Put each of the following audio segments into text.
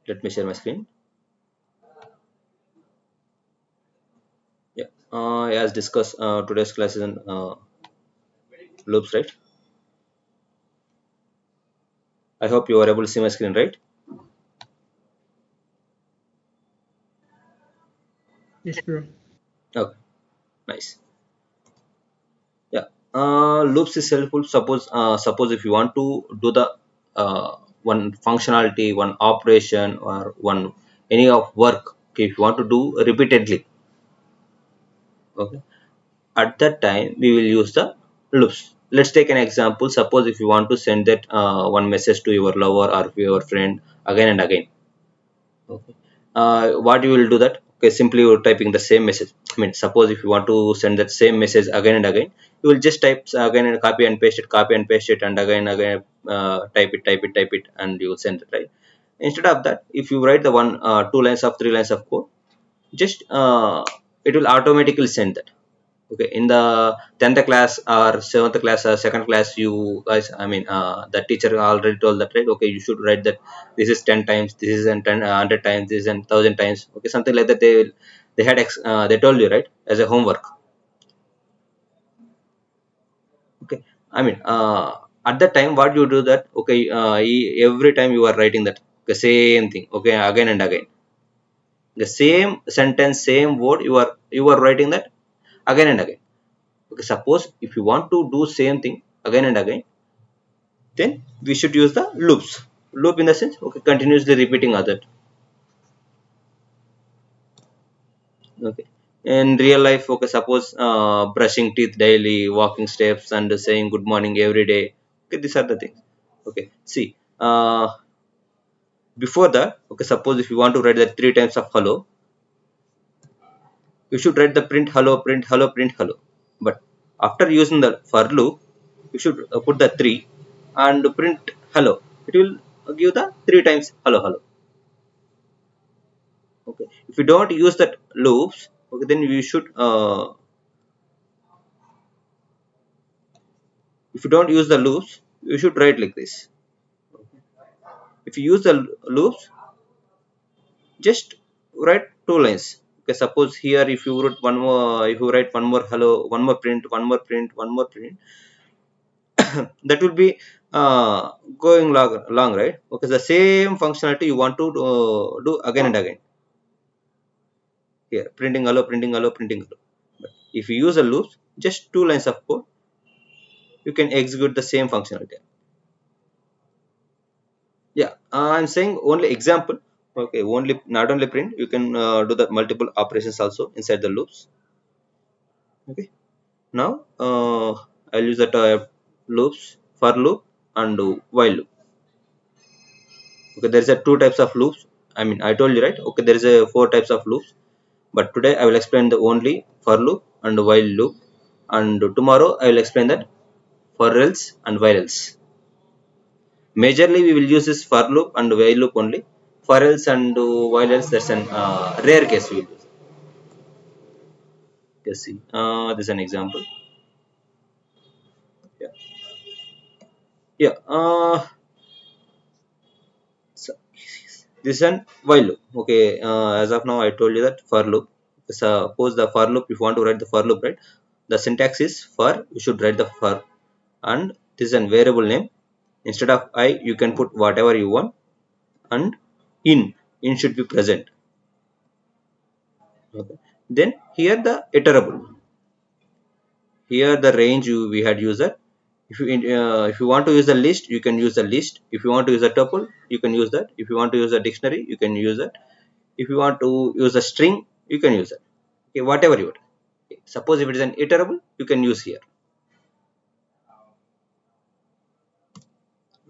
Let me share my screen. Yeah. As discussed, today's class is on loops, right? I hope you are able to see my screen, right? Yes, bro. Okay, nice. Yeah. Loops is helpful. Suppose if you want to do the one functionality, one operation, or one any of work. Okay, if you want to do repeatedly, okay, at that time we will use the loops. Let's take an example. Suppose if you want to send that one message to your lover or your friend again and again. Okay. What you will do that? Okay, simply you're typing the same message. I mean, suppose if you want to send that same message again and again, you will just type again and copy and paste it, and again, type it, and you will send it, right? Instead of that, if you write the one, two lines of, three lines of code, just it will automatically send that. Okay, in the 10th class or 7th class or second class, you guys, I mean, the teacher already told that, right? Okay, you should write that this is 10 times, this is and 10 100 times, this is and 1000 times. Okay, something like that. They told you, right, as a homework. Okay, I mean, at that time what you do that? Okay, every time you are writing that the same thing, okay, again and again, the same sentence, same word, you are writing that again and again. Okay, suppose if you want to do same thing again and again, then we should use the loops. Loop in the sense, okay, continuously repeating other. Okay, in real life, okay, suppose brushing teeth daily, walking steps, and saying good morning every day. Okay, these are the things. Okay, see, before that, okay, suppose if you want to write the three times of hello, you should write the print hello, print hello, print hello. But after using the for loop, you should put the three and print hello. It will give the three times hello hello. Okay, if you don't use that loops, okay, then we should if you don't use the loops, you should write like this. If you use the loops, just write two lines. Okay, suppose here if you wrote one more, if you write one more hello, one more print, one more print, one more print, that will be going long, right? Okay, the same functionality you want to do again and again. Here, printing hello, printing hello, printing hello. But if you use a loops, just two lines of code, you can execute the same functionality. Yeah, I'm saying only example. Okay, only not only print, you can do the multiple operations also inside the loops. Okay, now I'll use that loops, for loop and while loop. Okay, there is a two types of loops. I mean, I told you, right? Okay, there is a four types of loops, but today I will explain the only for loop and while loop, and tomorrow I will explain that for else and while else. Majorly we will use this for loop and while loop only. For else and while else, that's an rare case we will use. Let's see, this is an example. Yeah, yeah, so this is an while loop. Okay, as of now I told you that for loop. Suppose the for loop, if you want to write the for loop, right, the syntax is for, you should write the for, and this is a variable name. Instead of I, you can put whatever you want, and in should be present. Okay, then here the iterable. Here the range we had used that. If you want to use the list, you can use the list. If you want to use a tuple, you can use that. If you want to use a dictionary, you can use that. If you want to use a string, you can use it. Okay, whatever you want. Okay, suppose if it is an iterable, you can use here.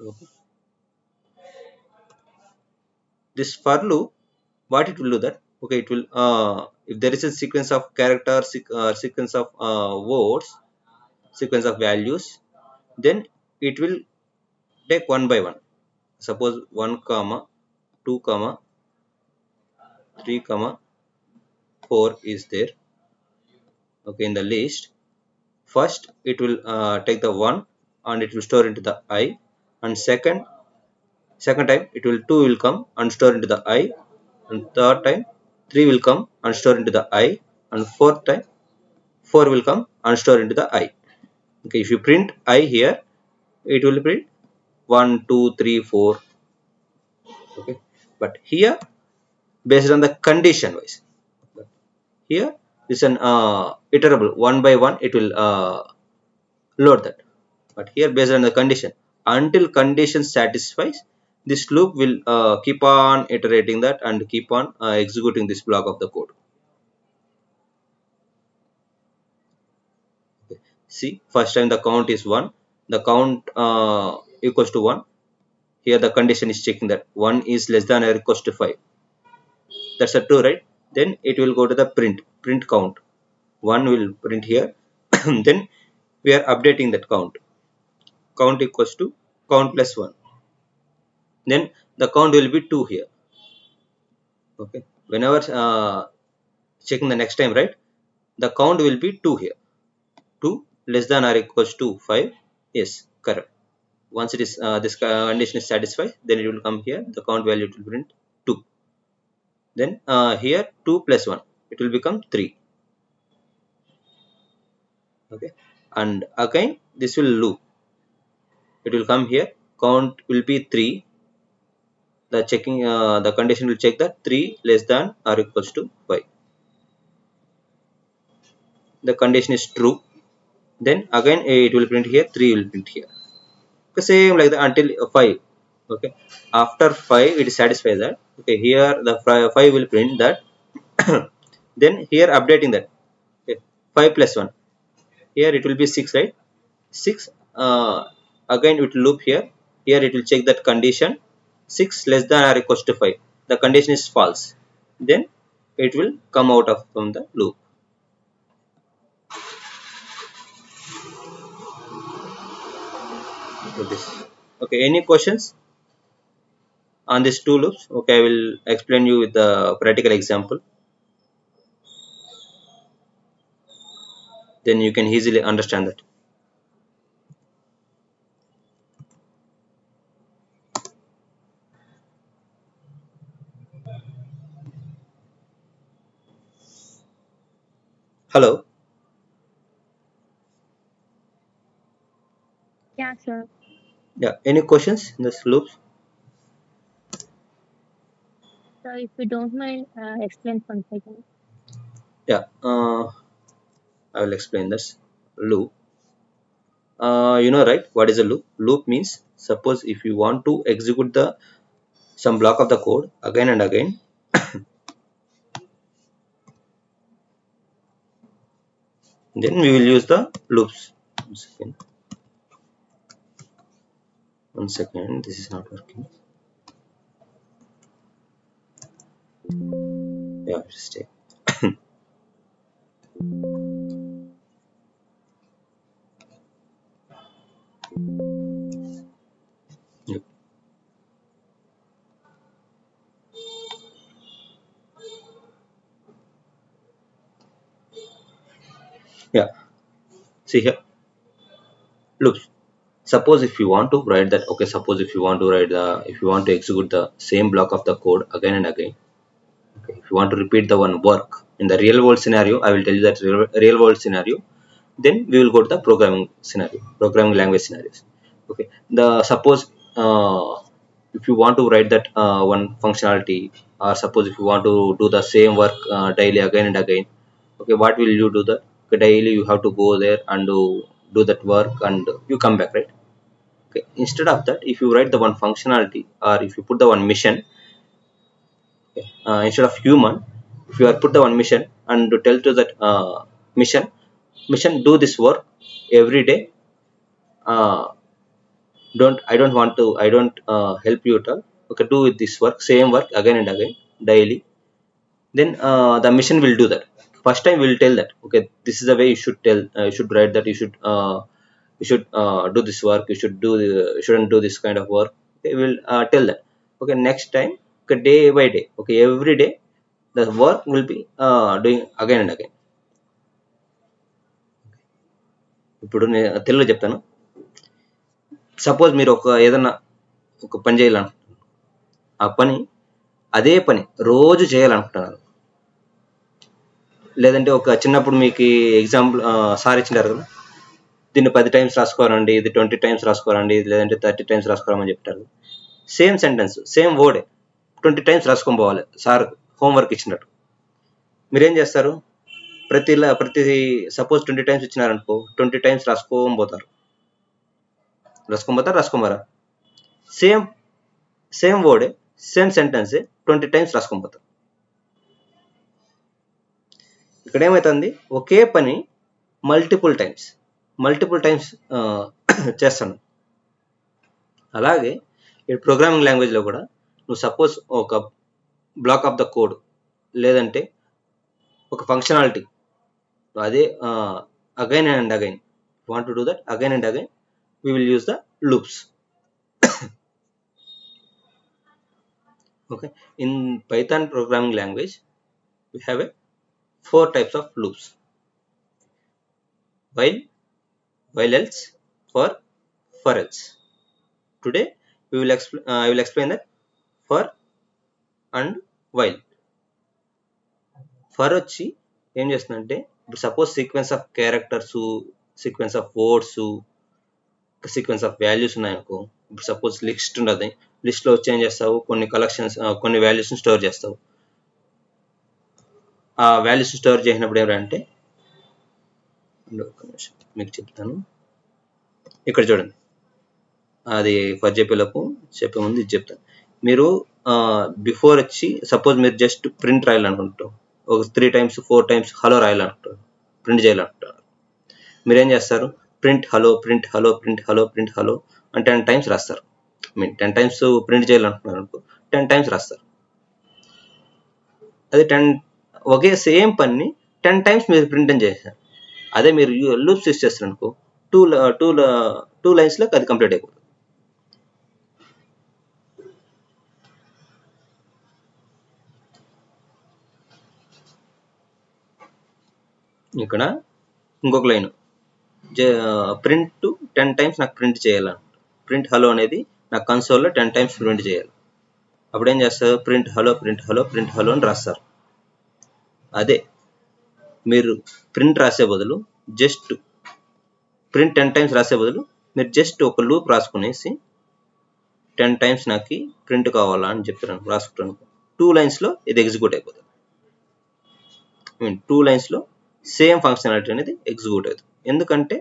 Okay. This for loop, what it will do that? Okay, it will if there is a sequence of characters, sequence of words, sequence of values, then it will take one by one. Suppose 1 comma 2 comma 3 comma 4 is there, okay, in the list. First it will take the 1 and it will store into the I, and second Second time it will 2 will come and store into the I, and third time 3 will come and store into the I, and fourth time 4 will come and store into the I. Okay, if you print I here, it will print 1 2 3 4. Okay, but here based on the condition wise, but here is an iterable, one by one it will load that. But here based on the condition, until condition satisfies, this loop will keep on iterating that and keep on executing this block of the code. Okay. See, first time the count is 1, the count equals to 1. Here the condition is checking that 1 is less than or equals to 5. That's a true, right? Then it will go to the print count. 1 will print here. Then we are updating that count equals to count plus 1. Then the count will be 2 here. Okay, whenever checking the next time, right, the count will be 2 here. 2 less than or equals to 5. Yes, correct. Once it is this condition is satisfied, then it will come here, the count value will print 2. Then here 2 plus 1, it will become 3. Okay, and again this will loop. It will come here, count will be 3. The checking the condition will check that 3 less than or equals to 5. The condition is true. Then again it will print here, 3 will print here. The same like that until 5. Okay, after 5 it is satisfied that, okay, here the 5 will print that. Then here updating that, okay, 5 plus 1, here it will be 6, right? 6, again it will loop here. Here it will check that condition 6 less than or equals to 5. The condition is false. Then it will come out of from the loop. Okay, any questions on these two loops? Okay, I will explain you with the practical example. Then you can easily understand that. Hello. Yeah, sure. Yeah, any questions in this loops? So if you don't mind, explain for a second. Yeah, I will explain this loop. You know, right, what is a loop? Loop means, suppose if you want to execute the some block of the code again and again, then we will use the loops. One second, this is not working. Yeah, stay. Yep. Yeah, see here, loops. Suppose if you want to write that, okay, suppose if you want to write the, if you want to execute the same block of the code again and again, okay, if you want to repeat the one work in the real world scenario, I will tell you that real world scenario. Then we will go to the programming scenario, programming language scenarios. Okay, the suppose if you want to write that one functionality, or suppose if you want to do the same work daily again and again, okay, what will you do that? Okay, daily you have to go there and do that work and you come back, right? Okay, instead of that, if you write the one functionality, or if you put the one mission, okay, instead of human, if you are put the one mission and to tell to that mission do this work every day, uh, I don't help you at all, okay, do with this work, same work again and again daily. Then the mission will do that. First time we will tell that, okay, this is the way you should tell, you should write that, you should do this work, you should do shouldn't do this kind of work. Okay, we will tell that. Okay, next time, okay, day by day, okay, every day the work will be doing again and again. ఇప్పుడు నేను తెలుగులో చెప్తాను. Suppose మీరు ఒక ఏదన్నా ఒక పని చేయాలను, ఆ పని అదే పని రోజు చేయాలనుకుంటున్నారు. లేదంటే ఒక చిన్నప్పుడు మీకు ఎగ్జాంపుల్ సార్ ఇచ్చినారు కదా, దీన్ని 10 టైమ్స్ రాసుకోరండి, ఇది 20 టైమ్స్ రాసుకోరండి, లేదంటే 30 టైమ్స్ రాసుకోరమని చెప్తారు. Same sentence, same word 20 times రాసుకొని పోవాలి సార్ హోంవర్క్ ఇచ్చినట్టు. మీరేం చేస్తారు, ప్రతి సపోజ్ 20 టైమ్స్ ఇచ్చినారనుకో, 20 టైమ్స్ రాసుకొని పోతారు. రాసుకోమరా same word same sentence 20 times రాసుకొని పోతారు. ఇక్కడ ఏమవుతుంది, ఒకే పని మల్టిపుల్ టైమ్స్ చేస్తాను. అలాగే ఈ ప్రోగ్రామింగ్ లాంగ్వేజ్లో కూడా నువ్వు సపోజ్ ఒక బ్లాక్ ఆఫ్ ద కోడ్ లేదంటే ఒక ఫంక్షనాలిటీ అదే again and again want to do that again and again we will use the loops. Okay, in Python programming language we have 4 types of loops: while else, for else. Today we will I will explain that for and while. for వచ్చి ఏం చేస్తుందంటే, ఇప్పుడు suppose sequence of characters, sequence of words, sequence of values ఉన్నాయనుకో. ఇప్పుడు suppose list ఉండదు, లిస్ట్లో వచ్చి ఏం చేస్తావు, కొన్ని కలెక్షన్స్ కొన్ని వాల్యూస్ని స్టోర్ చేస్తావు. ఆ వాల్యూస్ స్టోర్ చేసినప్పుడు ఏమంటే, మీకు చెప్తాను, ఇక్కడ చూడండి, అది ఫర్ చెప్పేలోపు చెప్పే ముందు ఇది చెప్తాను. మీరు బిఫోర్ వచ్చి సపోజ్ మీరు జస్ట్ ప్రింట్ రాయాలనుకుంటారు, ఒక 3 టైమ్స్ 4 టైమ్స్ హలో రాయాలనుకుంటారు, ప్రింట్ చేయాలనుకుంటారు. మీరేం చేస్తారు, print hello print hello print hello print hello అని 10 టైమ్స్ రాస్తారు. 10 టైమ్స్ ప్రింట్ చేయాలనుకుంటున్నారు అనుకో, 10 టైమ్స్ రాస్తారు. అది ఒకే సేమ్ పని 10 టైమ్స్ మీరు ప్రింట్ అని చేశారు. అదే మీరు లూప్స్ యూస్ చేస్తారు అనుకో, టూ లైన్స్లో అది కంప్లీట్ అయిపోతుంది. ఇక్కడ ఇంకొక లైన్, ప్రింట్ 10 టైమ్స్ నాకు ప్రింట్ చేయాలని, ప్రింట్ హలో అనేది నాకు కన్సోల్లో 10 టైమ్స్ ప్రింట్ చేయాలి. అప్పుడు ఏం చేస్తారు, print hello print hello print hello అని రాస్తారు. అదే మీరు ప్రింట్ రాసే బదులు జస్ట్ ప్రింట్ 10 టైమ్స్ రాసే బదులు మీరు జస్ట్ ఒక లూప్ రాసుకునేసి 10 టైమ్స్ నాకు ప్రింట్ కావాలా అని చెప్తాను, రాసుకుంటాను. 2 లైన్స్లో ఇది ఎగ్జిక్యూట్ అయిపోతుంది. 2 లైన్స్లో సేమ్ ఫంక్షనాలిటీ అనేది ఎగ్జిక్యూట్ అవుతుంది. ఎందుకంటే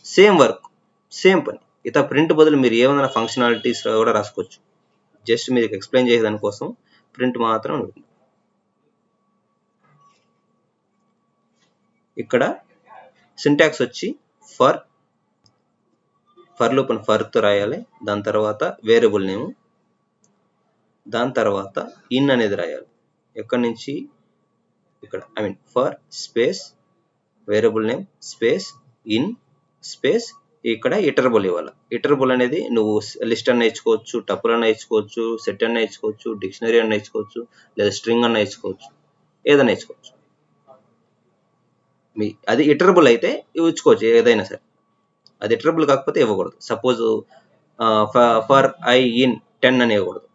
సేమ్ వర్క్, సేమ్ పని. ఇతర ప్రింట్ బదులు మీరు ఏమైనా ఫంక్షనాలిటీస్ కూడా రాసుకోవచ్చు. జస్ట్ మీకు ఎక్స్ప్లెయిన్ చేసేదానికోసం ప్రింట్ మాత్రం ఉంటుంది. ఇక్కడ సింటాక్స్ వచ్చి ఫర్ లూప్ అని ఫర్తో రాయాలి, దాని తర్వాత వేరియబుల్ నేమ్, దాని తర్వాత ఇన్ అనేది రాయాలి. ఎక్కడి నుంచి, ఇక్కడ for space variable name space in space, ఇక్కడ ఇటరబుల్ ఇవ్వాలి. ఇటరబుల్ అనేది నువ్వు లిస్ట్ అన్న ఇచ్చుకోవచ్చు, టపుల్ అన్న ఇచ్చుకోవచ్చు, సెట్ అన్న ఇచ్చుకోవచ్చు, డిక్షనరీ అన్న ఇచ్చుకోవచ్చు, లేదా స్ట్రింగ్ అన్న ఇచ్చుకోవచ్చు, ఏదైనా ఇచ్చుకోవచ్చు. అది ఇటరబుల్ అయితే ఇచ్చుకోవచ్చు ఏదైనా సరే. అది ఇటరబుల్ కాకపోతే ఇవ్వకూడదు. సపోజ్ ఫర్ ఐ ఇన్ 10 అని ఇవ్వకూడదు,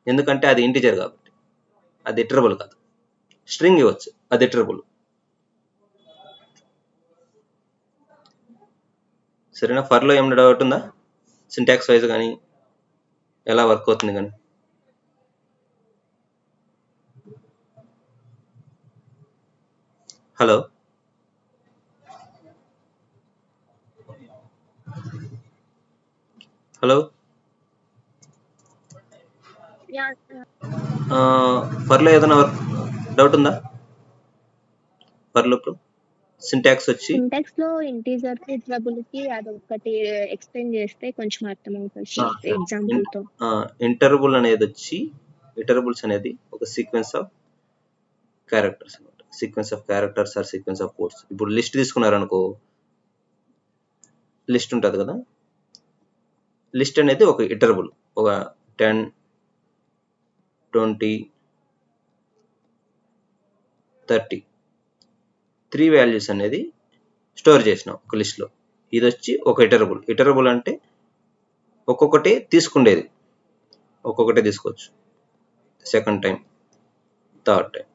ఎందుకంటే అది ఇంటిజర్ కాబట్టి అది ఇటరబుల్ కాదు. స్ట్రింగ్ ఇవ్వచ్చు, అది ఇటరబుల్. సరేనా? ఫర్లో ఏమైనా డౌట్ ఉందా, సింటాక్స్ వైజ్ కానీ ఎలా వర్క్ అవుతుంది కానీ? హలో హలో ఫర్లో ఏదైనా డౌట్ ఉందా? ఫర్లో సింటాక్స్ వచ్చి సింటాక్స్ లో ఇంటీజర్ ఇటరబుల్కి అదొకటి ఎక్స్ప్లెయిన్ చేస్తే కొంచెం అర్థమవుతుంది ఎగ్జాంపుల్ తో. ఇంటరబుల్ అనేది వచ్చి, ఇటరబుల్స్ అనేది ఒక సీక్వెన్స్ ఆఫ్ క్యారెక్టర్స్ అనమాట. Sequence of characters or sequence of codes. ఇప్పుడు లిస్ట్ తీసుకున్నారనుకో, లిస్ట్ ఉంటుంది కదా, లిస్ట్ అనేది ఒక ఇటరబుల్. ఒక 10 20 30 3 వాల్యూస్ అనేది స్టోర్ చేసినాం ఒక లిస్ట్లో. ఇది వచ్చి ఒక ఇటరబుల్. ఇటరబుల్ అంటే ఒక్కొక్కటి తీసుకుండేది. ఒక్కొక్కటే తీసుకోవచ్చు, సెకండ్ టైం, థర్డ్ టైం,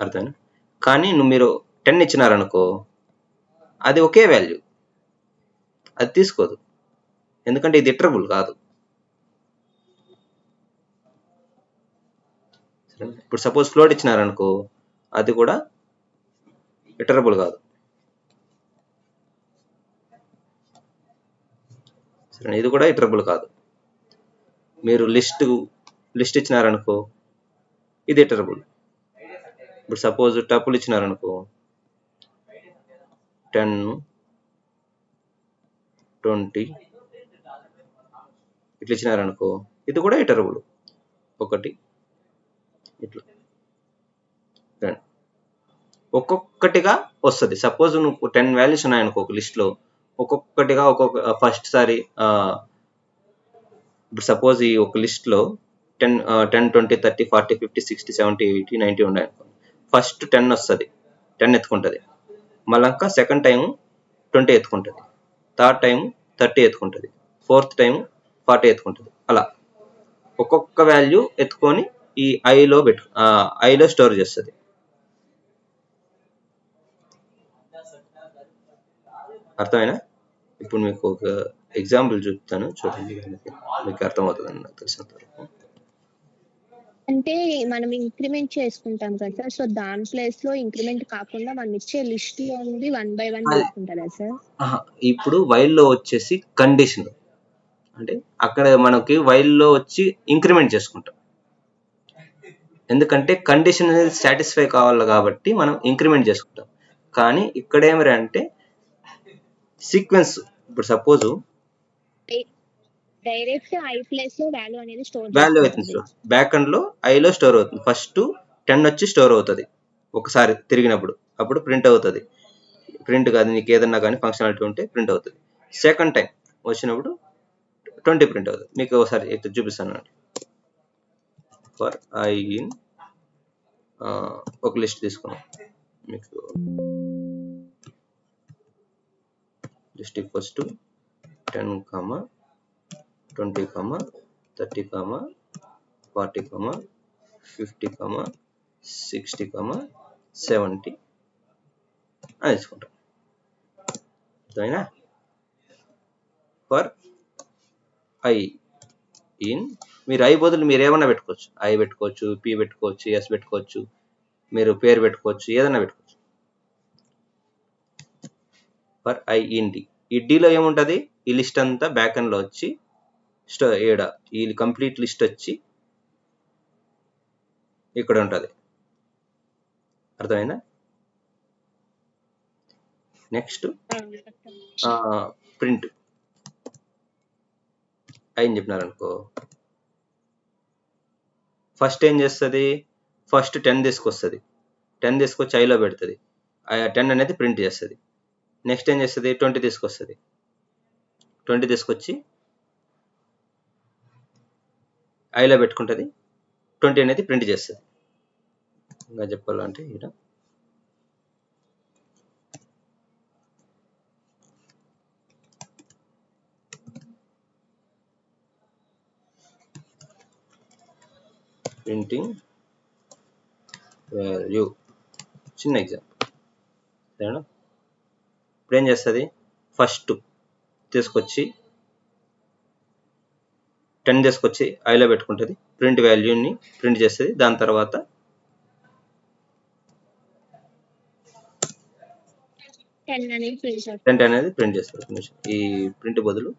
అర్థమైనా. కానీ మీరు 10 ఇచ్చినారనుకో, అది ఒకే వాల్యూ, అది తీసుకోదు, ఎందుకంటే ఇది ఇటరబుల్ కాదు. ఇప్పుడు సపోజ్ ఫ్లోట్ ఇచ్చినారనుకో, అది కూడా ఇటరబుల్ కాదు. సరే, ఇది కూడా ఇటరబుల్ కాదు. మీరు లిస్ట్ ఇచ్చినారనుకో, ఇది ఇటరబుల్. ఇప్పుడు సపోజ్ టపుల్ ఇచ్చినారనుకో, 10, 20 ఇట్లా ఇచ్చినారనుకో, ఇది కూడా ఇటరబుల్. ఒకటి ఇట్లా ఒక్కొక్కటిగా వస్తుంది. సపోజ్ నువ్వు 10 వాల్యూస్ ఉన్నాయనుకో ఒక లిస్ట్లో, ఒక్కొక్కటిగా ఫస్ట్ సారి ఇప్పుడు సపోజ్ ఈ ఒక లిస్ట్లో 10, 20, 30, 40, 50, 60, 70, 80, 90 ఉన్నాయనుకో, ఫస్ట్ 10 వస్తుంది, 10 ఎత్తుకుంటుంది. మళ్ళీ సెకండ్ టైం 20 ఎత్తుకుంటుంది, థర్డ్ టైం 30 ఎత్తుకుంటుంది, ఫోర్త్ టైం 40 ఎత్తుకుంటుంది. అలా ఒక్కొక్క వాల్యూ ఎత్తుకొని ఈ ఐలో స్టోర్ చేస్తుంది. అర్థమైనా? ఇప్పుడు మీకు ఒక ఎగ్జాంపుల్ చూపుతాను, చూడండి, మీకు అర్థమవుతుందని నాకు తెలిసినంత వరకు. అంటే మనం ఇంక్రిమెంట్ చేసుకుంటాం కదా సార్, సో దాని ప్లేస్ లో ఇంక్రిమెంట్ కాకుండా మనం ఇచ్చే లిస్ట్ లో ఉంది 1 by 1 తీసుకుంటారా సార్? ఇప్పుడు వైల్లో వచ్చేసి కండిషన్, అంటే అక్కడ మనకి వైల్లో వచ్చి ఇంక్రిమెంట్ చేసుకుంటాం, ఎందుకంటే కండిషన్ అనేది సాటిస్ఫై కావాలి కాబట్టి మనం ఇంక్రిమెంట్ చేసుకుంటాం. కానీ ఇక్కడ ఏమిరంటే సీక్వెన్స్, ఇప్పుడు సపోజ్ డైరెక్ట్ ఐ ప్లేస్ లో వాల్యూ అనేది వాల్యూ అవుతుంది, బ్యాక్ ఎండ్ లో ఐలో స్టోర్ అవుతుంది. ఫస్ట్ 10 వచ్చి స్టోర్ అవుతుంది ఒకసారి తిరిగినప్పుడు, అప్పుడు ప్రింట్ అవుతుంది. ప్రింట్ కాదు, నీకు ఏదన్నా కానీ ఫంక్షనాలిటీ ఉంటే ప్రింట్ అవుతుంది. సెకండ్ టైం వచ్చినప్పుడు 20 ప్రింట్ అవుతుంది. మీకు ఒకసారి ఇక్కడ చూపిస్తాను. ఫర్ ఐ ఇన్ ఒక లిస్ట్ తీసుకున్నాం, మీకు లిస్ట్ ఈక్వల్స్ టు 10, 20, 30, 40, 50, 60, 70 అని తీసుకుంటాం. అర్థమైనా? ఫర్ ఐ ఇన్, మీరు ఐ బదులు మీరు ఏమన్నా పెట్టుకోవచ్చు, ఐ పెట్టుకోవచ్చు, పి పెట్టుకోవచ్చు, ఎస్ పెట్టుకోవచ్చు, మీరు పేరు పెట్టుకోవచ్చు, ఏదన్నా పెట్టుకోవచ్చు. ఫర్ ఐ ఇన్ డి, ఈ డీలో ఏముంటుంది, ఈ లిస్ట్ అంతా బ్యాక్ ఎండ్లో వచ్చి ఈ కంప్లీట్ లిస్ట్ వచ్చి ఇక్కడ ఉంటుంది. అర్థమైందా? నెక్స్ట్ ప్రింట్ అని చెప్పినారనుకో, ఫస్ట్ ఏం చేస్తుంది, ఫస్ట్ 10 తీసుకొస్తుంది, 10 తీసుకొచ్చి ఐలో పెడుతుంది, 10 అనేది ప్రింట్ చేస్తుంది. నెక్స్ట్ ఏం చేస్తుంది, 20 తీసుకొస్తుంది, 20 తీసుకొచ్చి ఐలో పెట్టుకుంటుంది, 20 అనేది ప్రింట్ చేస్తుంది. ఇంకా చెప్పాలంటే ఇక్కడ ప్రింటింగ్ వాల్యూ చిన్న ఎగ్జాంపుల్, సరేనా? ఇప్పుడు ఏం చేస్తుంది, ఫస్ట్ తీసుకొచ్చి 10 తీసుకొచ్చి ఐలో పెట్టుకుంటుంది, ప్రింట్ వాల్యూని ప్రింట్ చేస్తుంది. దాని తర్వాత 10 అనేది ప్రింట్ చేస్తుంది. ఈ ప్రింట్ బదులు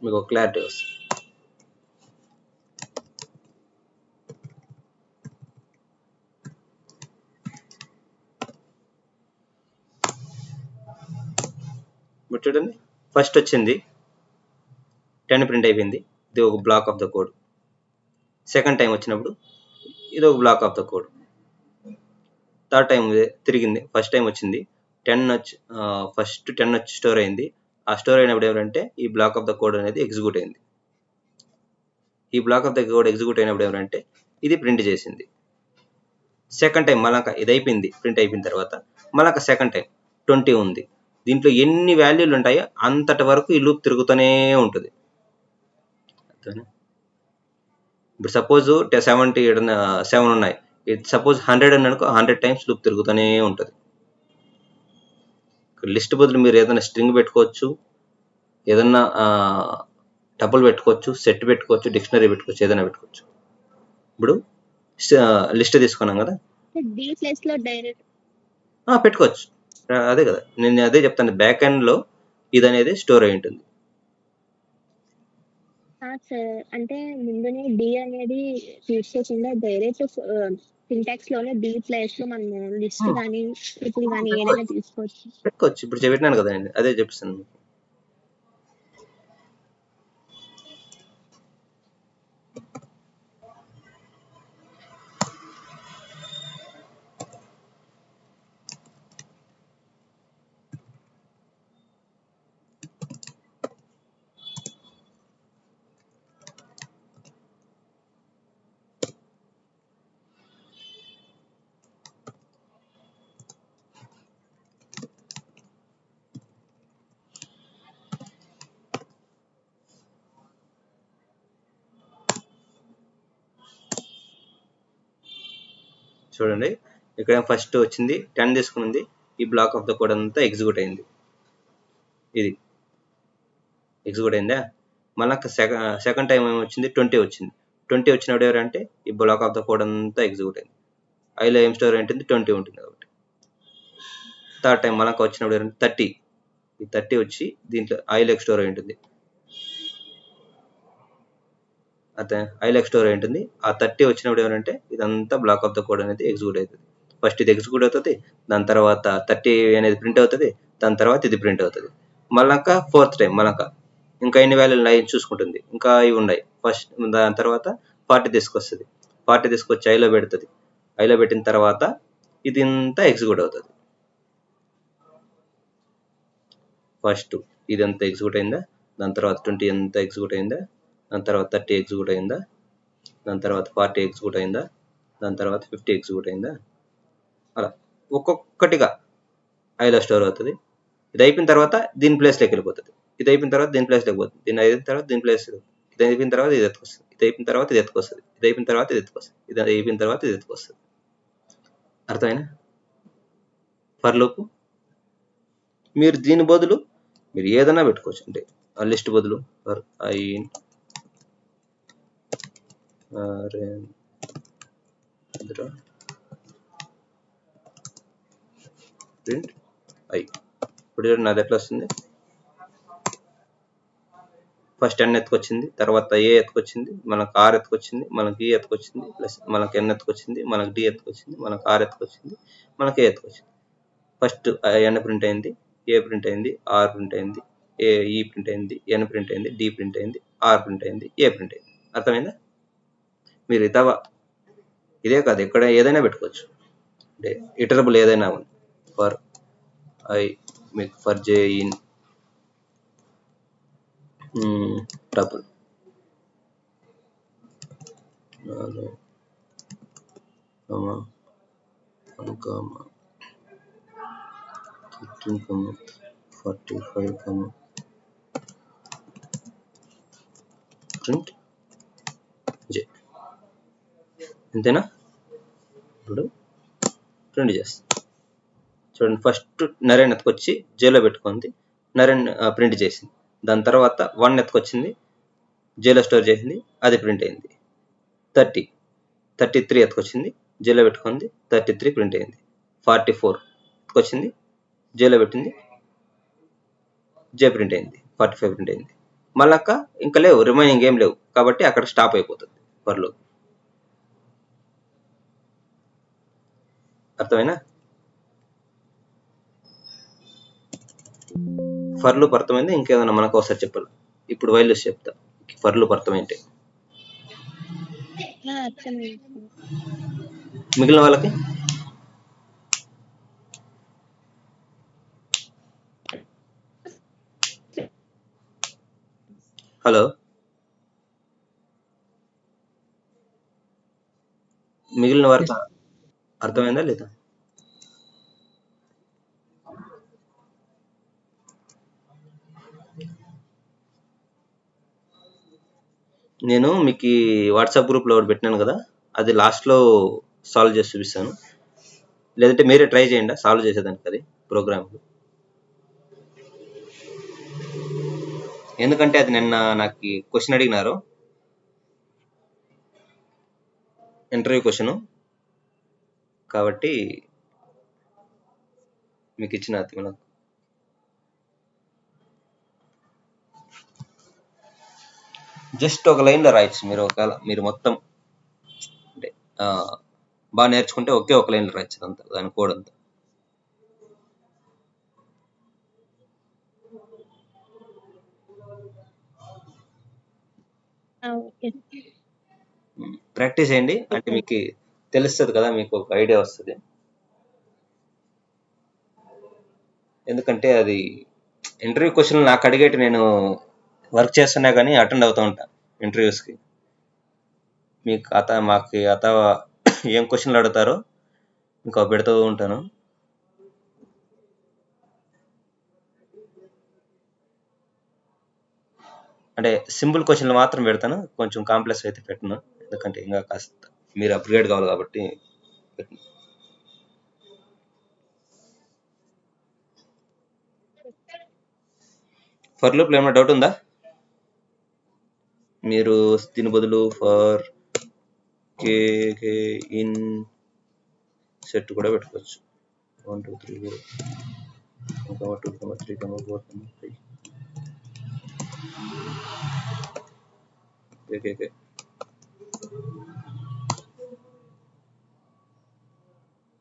మీకు ఒక క్లారిటీ వస్తుంది. చూడండి, ఫస్ట్ వచ్చింది 10 ప్రింట్ అయిపోయింది, ఇది ఒక black of the code. Second time వచ్చినప్పుడు ఇది ఒక black of the code. Third time తిరిగింది, ఫస్ట్ టైం వచ్చింది 10 వచ్చి ఫస్ట్ 10 వచ్చి స్టోర్ అయింది. ఆ స్టోర్ అయినప్పుడు ఏమంటే ఈ బ్లాక్ ఆఫ్ ద కోడ్ అనేది ఎగ్జిక్యూట్ అయింది. ఈ black of the code execute అయినప్పుడు ఏమంటే ఇది ప్రింట్ చేసింది. సెకండ్ టైం మళ్ళా ఇది అయిపోయింది, ప్రింట్ అయిపోయిన తర్వాత మళ్ళా సెకండ్ టైం 20 ఉంది. దీంట్లో ఎన్ని వాల్యూలు ఉంటాయో అంతటి వరకు ఈ లూప్ తిరుగుతూనే ఉంటుంది. ఇప్పుడు సపోజ్ 7 ఉన్నాయి, సపోజ్ 100 అని అనుకో, 100 టైమ్స్ లూప్ తిరుగుతూనే ఉంటుంది. లిస్ట్ బదులు మీరు ఏదైనా స్ట్రింగ్ పెట్టుకోవచ్చు, ఏదన్నా టపుల్ పెట్టుకోవచ్చు, సెట్ పెట్టుకోవచ్చు, డిక్షనరీ పెట్టుకోవచ్చు, ఏదైనా పెట్టుకోవచ్చు. ఇప్పుడు లిస్ట్ తీసుకున్నాం కదా, డి ప్లేస్ లో డైరెక్ట్ పెట్టుకోవచ్చు. అదే కదా నేను అదే చెప్తాను, బ్యాక్ ఎండ్ లో ఇది అనేది స్టోర్ అయి ఉంటుంది. అంటే ముందునే డి అనేది యూజ్ చేయకుండా డైరెక్ట్ సింటాక్స్ లోనే డి ప్లేస్ లో మనం లిస్ట్ కానీ ట్రిపుల్ కానీ ఏదైనా తీసుకోవచ్చు. పెట్టుకోవచ్చు. ఇప్పుడు చెప్పినాను కదా, నేను అదే చెప్తాను మీకు. చూడండి, ఇక్కడ ఫస్ట్ వచ్చింది 10 తీసుకునింది, ఈ బ్లాక్ ఆఫ్ ద కోడ్ అంతా ఎగ్జిక్యూట్ అయింది. ఇది ఎగ్జిక్యూట్ అయిందా. మళ్ళీ సెకండ్ టైం ఏమొచ్చింది, 20 వచ్చింది. 20 వచ్చినప్పుడు ఎవరంటే ఈ బ్లాక్ ఆఫ్ ద కోడ్ అంతా ఎగ్జిక్యూట్ అయింది. ఐలో ఏం స్టోర్ ఉంటుంది, 20 ఉంటుంది కాబట్టి. థర్డ్ టైం మళ్ళీ వచ్చినప్పుడు ఎవరంటే 30, ఈ 30 వచ్చి దీంట్లో ఐలో స్టోర్ అయి ఉంటుంది. అదే ఐలో స్టోర్ అయి ఉంటుంది. ఆ 30 వచ్చినప్పుడు ఎవరంటే ఇదంతా బ్లాక్ ఆఫ్ ద కోడ్ అనేది ఎగ్జిక్యూట్ అవుతుంది. ఫస్ట్ ఇది ఎగ్జిక్యూట్ అవుతుంది, దాని తర్వాత 30 అనేది ప్రింట్ అవుతుంది, దాని తర్వాత ఇది ప్రింట్ అవుతుంది. మళ్ళాక ఫోర్త్ టైం మళ్ళాక ఇంకా ఎన్ని వాల్యూలు ఉన్నాయి చూసుకుంటుంది, ఇంకా ఇవి ఉన్నాయి. ఫస్ట్ దాని తర్వాత 40 తీసుకొస్తుంది, 40 తీసుకొచ్చి ఐలో పెడుతుంది. ఐలో పెట్టిన తర్వాత ఇది ఇంతా ఎగ్జిక్యూట్ అవుతుంది. ఫస్ట్ ఇదంతా ఎగ్జిక్యూట్ అయిందా, దాని తర్వాత 20 ఎంత ఎగ్జిక్యూట్ అయిందా, దాని తర్వాత 30 ఎగ్జిక్యూట్ అయిందా, దాని తర్వాత 40 ఎగ్జిక్యూట్ అయిందా, దాని తర్వాత 50 ఎగ్జిక్యూట్ అయిందా, అలా ఒక్కొక్కటిగా ఐలో స్టోర్ అవుతుంది. ఇది అయిపోయిన తర్వాత దీని ప్లేస్లోకి వెళ్ళిపోతుంది, ఇది అయిపోయిన తర్వాత దీని ప్లేస్లోకి పోతుంది, దీని అయిపోయిన తర్వాత దీని ప్లేస్, ఇది అయిపోయిన తర్వాత ఇది ఎత్తుకొస్తుంది, ఇది అయిపోయిన తర్వాత ఇది ఎత్తుకొస్తుంది, ఇది అయిపోయిన తర్వాత ఇది ఎత్తుకొస్తుంది, ఇది అయిపోయిన తర్వాత ఇది ఎత్తుకొస్తుంది. అర్థమైనా ఫర్ లూప్? మీరు దీని బదులు మీరు ఏదైనా పెట్టుకోవచ్చు. అంటే ఆ లిస్ట్ బదులు ఫర్ ఐ ప్రింట్ ఐ. ఇప్పుడు నాది ఎట్లా వస్తుంది, ఫస్ట్ n ఎత్తుకొచ్చింది, తర్వాత ఏ ఎత్తుకొచ్చింది, మనకు ఆర్ ఎత్తుకొచ్చింది, మనకి ఈ ఎత్తుకొచ్చింది, ప్లస్ మనకి ఎన్ ఎత్తుకొచ్చింది, మనకి డి ఎత్తుకొచ్చింది, మనకు ఆర్ ఎత్తుకొచ్చింది, మనకి ఏ ఎత్తుకొచ్చింది. ఫస్ట్ ఎన్ ప్రింట్ అయింది, ఏ ప్రింట్ అయింది, ఆర్ ప్రింట్ అయింది, ఈ ప్రింట్ అయింది, ఎన్ ప్రింట్ అయింది, డి ప్రింట్ అయింది, ఆర్ ప్రింట్ అయింది, ఏ ప్రింట్ అయింది. అర్థమైందా? మీరు ఇదే కాదు, ఎక్కడ ఏదైనా పెట్టుకోవచ్చు. అంటే ఇటరబుల్ ఏదైనా ఉంది. ఫర్ ఐ మీకు for J in tuple 4, 1, 15, 45, print J. అంతేనా? ఇప్పుడు ప్రింట్ చేస్తాం. చూడండి, ఫస్ట్ నరేన్ ఎత్తుకొచ్చి జేలో పెట్టుకుంది, నరేన్ ప్రింట్ చేసింది. దాని తర్వాత 1 ఎత్తుకొచ్చింది, జేలో స్టోర్ చేసింది, అది ప్రింట్ అయింది. 33 ఎత్తుకొచ్చింది, జేలో పెట్టుకుంది, 33 ప్రింట్ అయింది. 44 ఎత్తుకొచ్చింది, జేలో పెట్టింది, జే ప్రింట్ అయింది, 45 ప్రింట్ అయింది. మళ్ళాక ఇంకా లేవు, రిమైనింగ్ ఏం లేవు, కాబట్టి అక్కడ స్టాప్ అయిపోతుంది ఫర్లో. అర్థమైనా? ఫర్ లూప్ అర్థమైంది? ఇంకేదైనా మనకు ఒకసారి చెప్పాలి. ఇప్పుడు వైల్ లూప్ చెప్తా. ఫర్ లూప్ అర్థమైంటే మిగిలిన వాళ్ళకి హలో, మిగిలిన వారికి అర్థమైందా లేదా? నేను మీకు ఈ వాట్సాప్ గ్రూప్లో ఒకటి పెట్టినాను కదా, అది లాస్ట్లో సాల్వ్ చేసి చూపిస్తాను. లేదంటే మీరే ట్రై చేయండి సాల్వ్ చేసేదానికి అది ప్రోగ్రామ్. ఎందుకంటే అది నిన్న నాకు క్వశ్చన్ అడిగినారు, ఇంటర్వ్యూ క్వశ్చన్, కాబట్టి మీకు ఇచ్చిన నాకు జస్ట్ ఒక లైన్లో రాయొచ్చు. మీరు ఒకవేళ మీరు మొత్తం అంటే బాగా నేర్చుకుంటే ఒకే ఒక లైన్లో రాయొచ్చు అంతా, దాని కోడ్ అంతా. ప్రాక్టీస్ చేయండి, అంటే మీకు తెలుస్తుంది కదా, మీకు ఒక ఐడియా వస్తుంది. ఎందుకంటే అది ఇంటర్వ్యూ క్వశ్చన్ నాకు అడిగేటి నేను వర్క్ చేస్తున్నా కానీ అటెండ్ అవుతూ ఉంటా ఇంటర్వ్యూస్కి. మీకు మాకు ఏం క్వశ్చన్లు అడుగుతారో ఇంకా పెడుతూ ఉంటాను. అంటే సింపుల్ క్వశ్చన్లు మాత్రం పెడతాను, కొంచెం కాంప్లెక్స్ అయితే పెట్టను. ఎందుకంటే ఇంకా కాస్త మీరు అప్గ్రేడ్ కావాలి కాబట్టి పెట్టను. ఫర్ లూప్లో ఏమైనా డౌట్ ఉందా? మీరు దీని బదులు ఫర్ కే ఇన్ సెట్ కూడా పెట్టుకోవచ్చు. 1 2 3 4 2 3 4 5 ఓకే.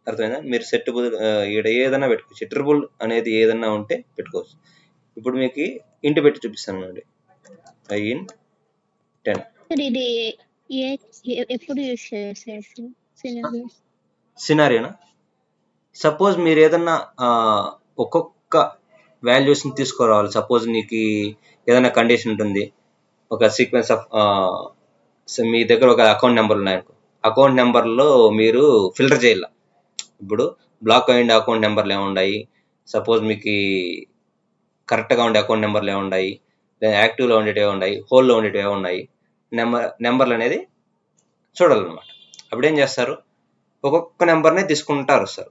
అర్థమైందా? మీరు సెట్ బదులు ఈడ ఏదైనా పెట్టుకోవచ్చు. ఇటరబుల్ అనేది ఏదన్నా ఉంటే పెట్టుకోవచ్చు. ఇప్పుడు మీకు ఇంటి పెట్టి చూపిస్తాను అండి. in 10 ఇది ఎప్పుడు యూస్ చేస్తారు సినారియోనా? సపోజ్ మీరు ఏదన్నా ఒక్కొక్క వాల్యూస్ని తీసుకురావాలి. సపోజ్ నీకు ఏదైనా కండిషన్ ఉంటుంది, ఒక సీక్వెన్స్ ఆఫ్ మీ దగ్గర ఒక అకౌంట్ నెంబర్ ఉన్నాయనుకో, అకౌంట్ నెంబర్లో మీరు ఫిల్టర్ చేయాల. ఇప్పుడు బ్లాక్ అయిన అకౌంట్ నెంబర్లు ఏమున్నాయి, సపోజ్ మీకు కరెక్ట్గా ఉండే అకౌంట్ నెంబర్లు ఏమున్నాయి, లేదా యాక్టివ్లో ఉండేటివి ఉన్నాయి, హోల్లో ఉండేటివి ఉన్నాయి, నెంబర్లు అనేది చూడాలన్నమాట. అప్పుడు ఏం చేస్తారు, ఒక్కొక్క నెంబర్నే తీసుకుంటారు సార్,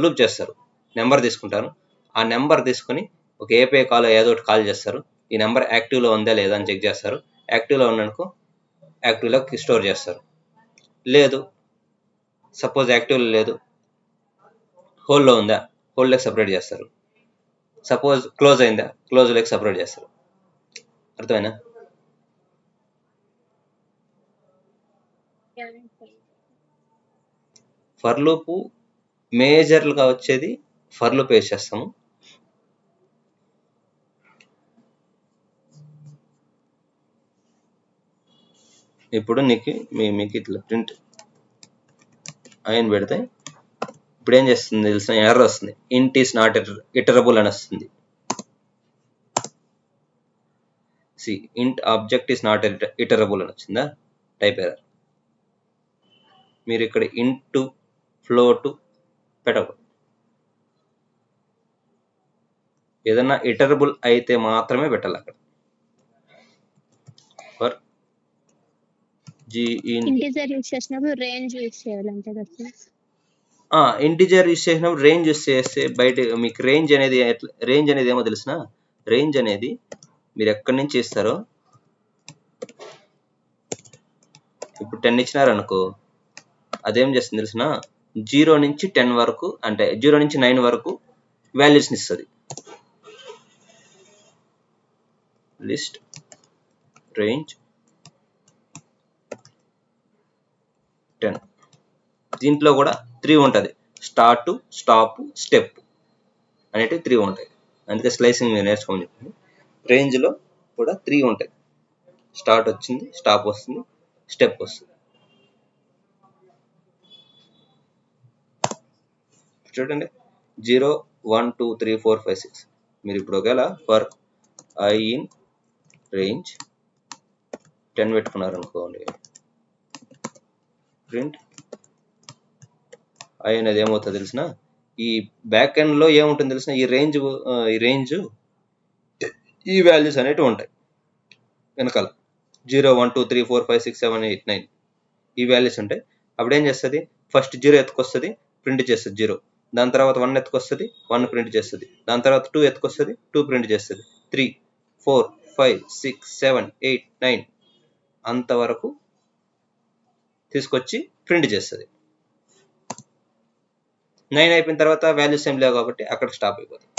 లూప్ చేస్తారు. నెంబర్ తీసుకుంటారు, ఆ నెంబర్ తీసుకొని ఒక ఏపీఐ కాల్ ఏదో ఒకటి కాల్ చేస్తారు. ఈ నెంబర్ యాక్టివ్లో ఉందా లేదా అని చెక్ చేస్తారు. యాక్టివ్లో ఉన్నందుకు యాక్టివ్లోకి స్టోర్ చేస్తారు. లేదు, సపోజ్ యాక్టివ్లో లేదు, హోల్లో ఉందా, హోల్లోకి సపరేట్ చేస్తారు. సపోజ్ క్లోజ్ అయిందా, క్లోజ్లోకి సపరేట్ చేస్తారు. అర్థమైనా? ఫర్ లూప్ మేజర్లుగా వచ్చేది ఫర్ లూప్ యూస్ చేస్తాము. ఇప్పుడు మీకు ఇట్లా ప్రింట్ అయిన పెడితే ఇప్పుడు ఏం చేస్తుంది తెలిసిన ఎర్రర్ వస్తుంది, ఇంట్ ఈస్ నాట్ ఇటరబుల్ అని వస్తుంది. ఇంట్ ఆబ్జెక్ట్ ఈస్ నాట్ ఇటరబుల్ అని వచ్చిందా, టైప్ ఎర్రర్. మీరు ఇక్కడ ఇంట్ ఫ్లోట్ పెట్టకూడదు. ఏదన్నా ఇటరబుల్ అయితే మాత్రమే పెట్టాలి అక్కడ. ఫర్ ఇంటిజర్ యూస్ చేసినప్పుడు రేంజ్ యూస్ చేయాలంటే కదా. ఇంటిజర్ యూస్ చేసినప్పుడు రేంజ్ యూస్ చేస్తే బయట మీకు రేంజ్ అనేది ఏమో తెలిసిన, రేంజ్ అనేది మీరు ఎక్కడి నుంచి ఇస్తారో, ఇప్పుడు 10 ఇచ్చినారనుకో, అదేం చేస్తుంది తెలిసిన, 0 నుంచి 10 వరకు, అంటే 0 నుంచి 9 వరకు వాల్యూస్ని ఇస్తుంది. List range 10. దీంట్లో కూడా 3 ఉంటుంది, స్టార్ట్, స్టాప్, స్టెప్ అనేటివి 3 ఉంటాయి. అందుకే స్లైసింగ్ మీరు నేర్చుకోమని చెప్పింది. రేంజ్లో కూడా 3 ఉంటాయి, స్టార్ట్ వచ్చింది, స్టాప్ వస్తుంది, స్టెప్ వస్తుంది. చూడండి, 0 1 2 3 4 5 6. మీరు ఇప్పుడు ఒకవేళ ఫర్ ఐ ఇన్ రేంజ్ 10 పెట్టుకున్నారు అనుకోండి, ప్రింట్ ఐ అనేది ఏమవుతుంది తెలిసిన, ఈ బ్యాక్ ఎండ్లో ఏముంటుంది తెలిసిన, ఈ రేంజ్ ఈ వాల్యూస్ అనేటివి ఉంటాయి వెనకాల. 0 1 2 3 4 5 6 7 8 9 ఈ వాల్యూస్ ఉంటాయి. అప్పుడు ఏం చేస్తుంది, ఫస్ట్ 0 ఎత్తుకొస్తుంది, ప్రింట్ చేస్తుంది 0. దాని తర్వాత 1 ఎత్తుకొస్తుంది, 1 ప్రింట్ చేస్తుంది. దాని తర్వాత 2 ఎత్తుకొస్తుంది, 2 ప్రింట్ చేస్తుంది. 3 4 5 6 7 8 9 అంతవరకు తీసుకొచ్చి ప్రింట్ చేస్తుంది. 9 అయిపోయిన తర్వాత వాల్యూస్ ఏం లేవు కాబట్టి అక్కడ స్టాప్ అయిపోతుంది.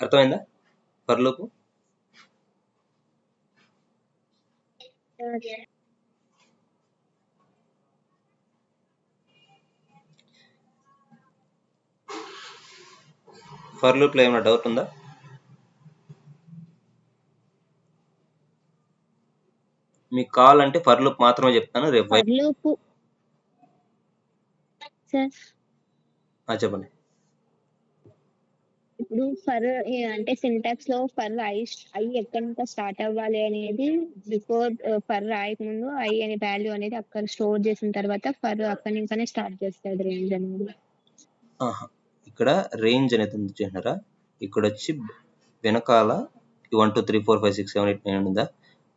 అర్థమైందా ఫర్ లూప్? ఫర్ లూప్ లో ఏమైనా డౌట్ ఉందా? మీకు కావాలంటే ఫర్ లూప్ మాత్రమే చెప్తాను, రేపు ఫర్ లూప్ సార్ చెప్పండి. ఇప్పుడు ఫర్ అంటే సింటాక్స్ లో ఫర్ ఐ ఎక్కడి నుంచి స్టార్ట్ అవ్వాలి అనేది బిఫోర్ ఫర్ రాయక ముందు ఐ అనే వాల్యూ అనేది అక్కడ స్టోర్ చేసిన తర్వాత ఫర్ అక్కడి నుంచే స్టార్ట్ చేస్తాడు రేంజ్ అనేది. ఇక్కడ రేంజ్ అనేది ఉంది చూసారా, ఇక్కడ వచ్చి వెనకాల 1 2 3 4 5 6 7 8 9 ఉందా,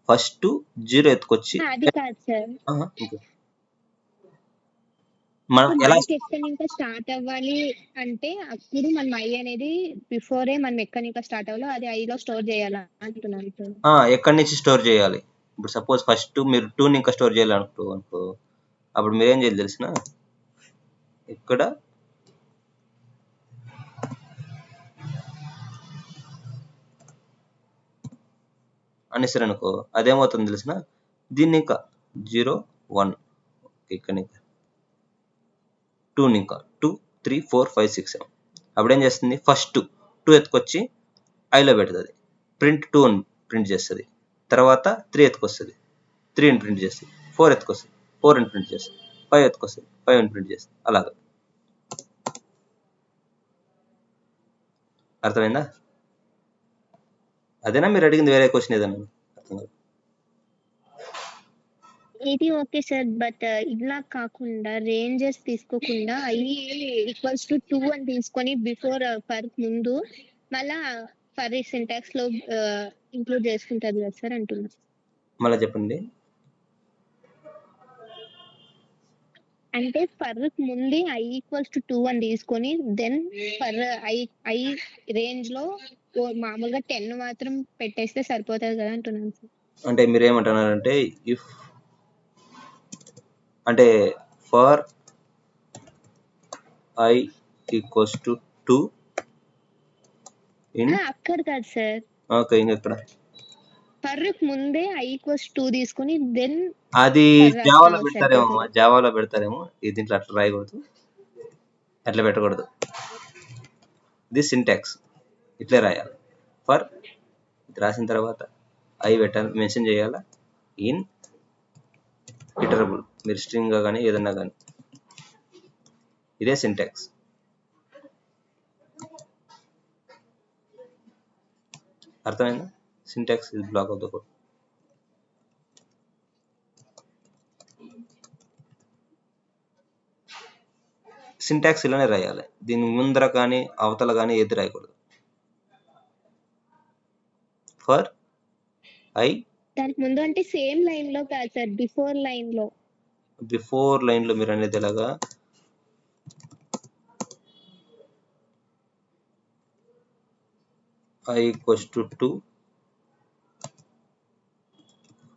ఫస్ట్ 0 ఎత్తుకొచ్చి అది కాదు సార్, మనం ఎలా ఎక్కడి నుంచి స్టార్ట్ అవ్వాలి అంటే అప్పుడు మనం ఐ అనేది బిఫోరే మనం ఎక్కడి నుంచి స్టార్ట్ అవ్వాలో అది ఐలో స్టోర్ చేయాలా అంటున్నాను సార్. ఎక్కడి నుంచి స్టోర్ చేయాలి. ఇప్పుడు సపోజ్ ఫస్ట్ మీరు 2 ఇంకా స్టోర్ చేయాలనుకో అప్పుడు మీరు ఏం చేయాలి తెలిసిన, ఇక్కడ అనేసారు అనుకో, అదేమవుతుంది తెలిసిన, దీన్ని ఇంకా 0 1 ఇక్కడ 2 ఇంకా 2 3 4 5 6 7 అప్పుడు ఏం చేస్తుంది, ఫస్ట్ 2 ఎత్తుకొచ్చి ఐలో పెడుతుంది, ప్రింట్ 2 అని ప్రింట్ చేస్తుంది. తర్వాత 3 ఎత్తుకొస్తుంది, 3 అని ప్రింట్ చేస్తుంది. 4 ఎత్తుకొస్తుంది, 4 అని ప్రింట్ చేస్తుంది. 5 ఎత్తుకొస్తుంది, 5 అని ప్రింట్ చేస్తుంది. అలాగా అర్థమైందా? అదేనా మీరు అడిగింది, వేరే క్వశ్చన్ ఏదన్నా అర్థం కాదు? ఇది ఓకే సార్, బట్ ఇలా కాకుండా రేంజెస్ తీసుకోకుండా ఐ ఈక్వల్స్ టు 2 అని తీసుకొని బిఫోర్ ఫర్ ముందు మళ్ళా ఫర్ సింటాక్స్ లో ఇంక్లూడ్ చేసుకుంటారు కదా సార్ అంటున్నా. మళ్ళీ చెప్పండి. అంటే ఫర్ ముందే ఐ ఈక్వల్స్ టు 2 అని తీసుకొని దెన్ ఫర్ ఐ రేంజ్ లో మామూలుగా 10 మాత్రం పెట్టేస్తే సరిపోతుంది కదా అంటున్నాను సార్. అంటే మీరు ఏమంటున్నారంటే, ఇఫ్ అంటే for I equals to 2 in అక్కడ కాదు సార్, ఓకే ఇంకెక్కడ ఫర్ ముందే ఐ ఈక్వల్స్ 2 తీసుకొని దెన్ అది జావాలో పెడతారేమో, జావాలో పెడతారేమో. ఇది దీంట్లో అట్లా రాయకూడదు, అట్లా పెట్టకూడదు. ఇది సింటాక్స్, ఇట్లే రాయాలి. ఫర్ ఇది రాసిన తర్వాత ఐ పెట్టాలి, మెన్షన్ చేయాలా ఇన్ ఇటరబుల్, మీరు స్ట్రింగ్ కానీ ఏదన్నా కానీ. ఇదే సింటాక్స్. అర్థమైందా? Syntax is black of the code. Syntax ఇలానే రాయాలి, దీని ముందర కానీ అవతల కానీ ఏది రాయకూడదు. ఫర్ ఐ దానికి ముందు అంటే సేమ్ లైన్ లో కాదు సార్, బిఫోర్ లైన్ లో. బిఫోర్ లైన్ లో మీరు అనేది ఎలాగా, I equals to 2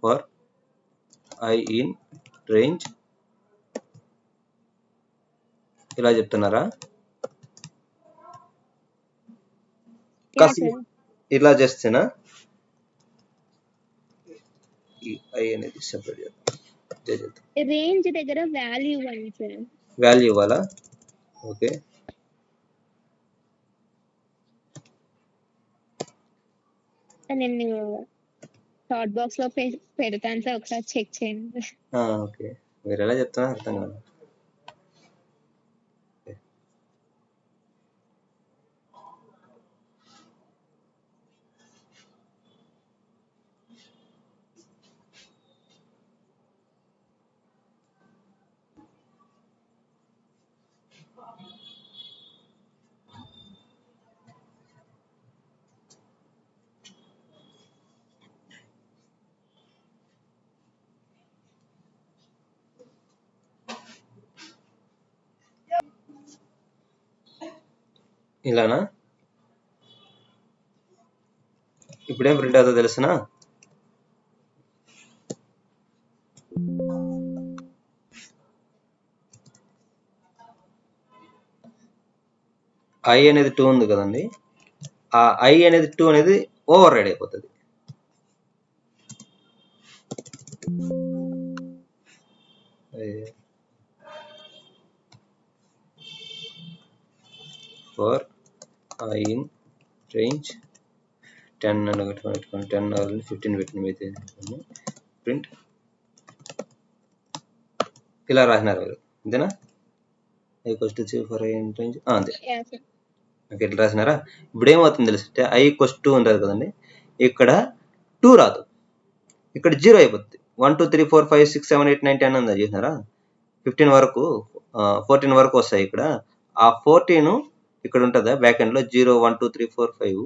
for I in range, ఇలా చెప్తున్నారా? ఇలా చేస్తేనా ఐ అనేది సెపరేట్ చేద్దాం. రేంజ్ దగ్గర వాల్యూ ఇవ్వండి సార్. వాల్యూ ఇవ్వాలా? ఓకే, నేను చాట్ బాక్స్ లో పెడతాను సార్, ఒకసారి చెక్ చేయండి. ఓకే, మీరు ఎలా చెప్తున్నా అర్థం కాదు. ఇలానా? ఇప్పుడేం ప్రింట్ అవుతుందో తెలుసునా? ఐ అనేది 2 ఉంది కదండి, ఆ ఐ అనేది 2 అనేది ఓవర్ రైడ్ అయిపోతుంది. ఫర్ ఐ ఇన్ రేంజ్ 10 అని 10 15 పెట్టిన ప్రింట్ ఇలా రాసినారు మీరు, అంతేనా? Equals to for I in range అంతే. ఓకే, ఇట్లా రాసినారా? ఇప్పుడు ఏమవుతుంది తెలిస్తే ఐ ఈక్వల్స్ 2 ఉంటుంది కదండి, ఇక్కడ 2 రాదు, ఇక్కడ 0 అయిపోతుంది. 1 2 3 4 5 6 7 8 9 10 ఉందా చూసినారా? 15 వరకు 14 వరకు వస్తాయి. ఇక్కడ ఆ 14 ఇక్కడ ఉంటుందా బ్యాక్ ఎండ్ లో? 0 1 2 3 4 5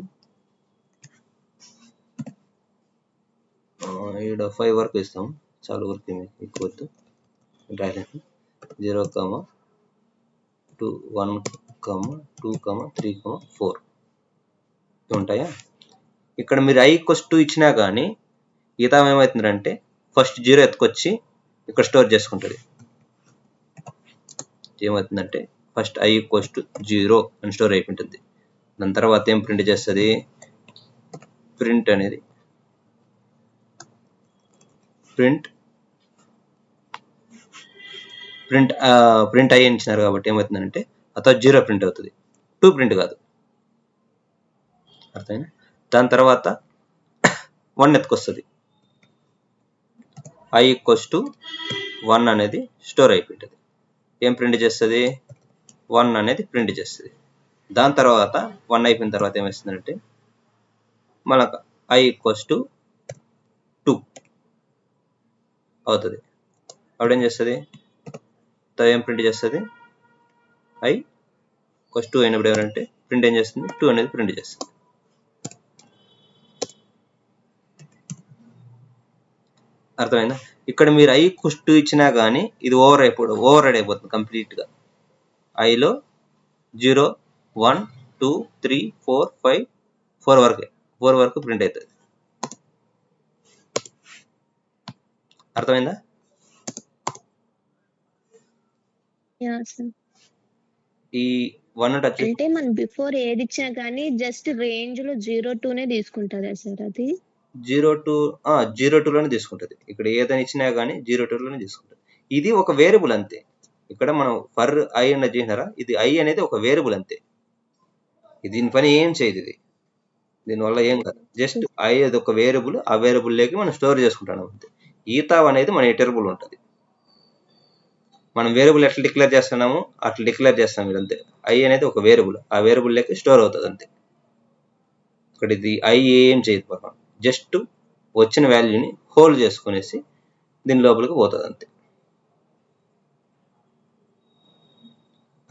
ఇక్కడ 5 వరకు ఇస్తాం, చాలా వరకు ఎక్కువ వద్దు. 0 2 1 2 3 4 ఉంటాయా? ఇక్కడ మీరు ఐ ఈక్వల్స్ 2 ఇచ్చినా కానీ ఈత ఏమవుతుందంటే ఫస్ట్ 0 ఎత్తుకొచ్చి ఇక్కడ స్టోర్ చేసుకుంటుంది. ఏమవుతుందంటే ఫస్ట్ ఐ ఈక్వల్స్ టు 0 అని స్టోర్ అయిపోతుంది. దాని తర్వాత ఏం ప్రింట్ చేస్తుంది? ప్రింట్ అనేది ప్రింట్ ఐ ఇచ్చినారు కాబట్టి ఏమవుతుందంటే అతను 0 ప్రింట్ అవుతుంది, 2 ప్రింట్ కాదు. అర్థమైనా? దాని తర్వాత 1 ఎత్తుకొస్తుంది, ఐ ఈక్వల్స్ టు 1 అనేది స్టోర్ అయిపోతుంది. ఏం ప్రింట్ చేస్తుంది? 1 అనేది ప్రింట్ చేస్తుంది. దాని తర్వాత 1 అయిపోయిన తర్వాత ఏమవుతుందంటే మనకు ఐ ఈక్వల్స్ టు 2 అవుతుంది. అప్పుడేం చేస్తుంది? ఏం ప్రింట్ చేస్తుంది? ఐ ఈక్వల్స్ 2 అయినప్పుడు ఎవరంటే ప్రింట్ ఏం చేస్తుంది? 2 అనేది ప్రింట్ చేస్తుంది. అర్థమైందా? ఇక్కడ మీరు ఐ ఈక్వల్స్ 2 ఇచ్చినా కానీ ఇది ఓవర్ రైడ్ అయిపోతుంది కంప్లీట్ గా. ఐలో 0 1 2 3 4 5 4 వరకు ప్రింట్ అవుతుంది. అర్థమైందా? ఈ 1 టచ్ అంటే మనం బిఫోర్ ఏది ఇచ్చినా కానీ జస్ట్ రేంజ్ లో 0 2 తీసుకుంటుందా సార్? అది 0 లోనే తీసుకుంటుంది. ఇక్కడ ఏదైనా ఇచ్చినా కానీ 0 లోనే తీసుకుంటుంది. ఇది ఒక వేరియబుల్ అంతే. ఇక్కడ మనం ఫర్ ఐ అన్నది చేసినారా, ఇది ఐ అనేది ఒక వేరియబుల్ అంతే. దీని పని ఏం చేయదు, ఇది దీనివల్ల ఏం కాదు. జస్ట్ ఐ అది ఒక వేరియబుల్, ఆ వేరియబుల్ లేకి మనం స్టోర్ చేసుకుంటాం అంతే. ఈతా అనేది మన ఇటరబుల్ ఉంటుంది. మనం వేరియబుల్ ఎట్లా డిక్లేర్ చేస్తున్నామో అట్లా డిక్లేర్ చేస్తాం మీరు అంతే. ఐ అనేది ఒక వేరియబుల్, ఆ వేరియబుల్ లేక స్టోర్ అవుతుంది అంతే. ఇక్కడ ఇది ఐ ఏం చేయదు పాపం, జస్ట్ వచ్చిన వాల్యూని హోల్డ్ చేసుకునేసి దీని లోపలికి పోతుంది అంతే.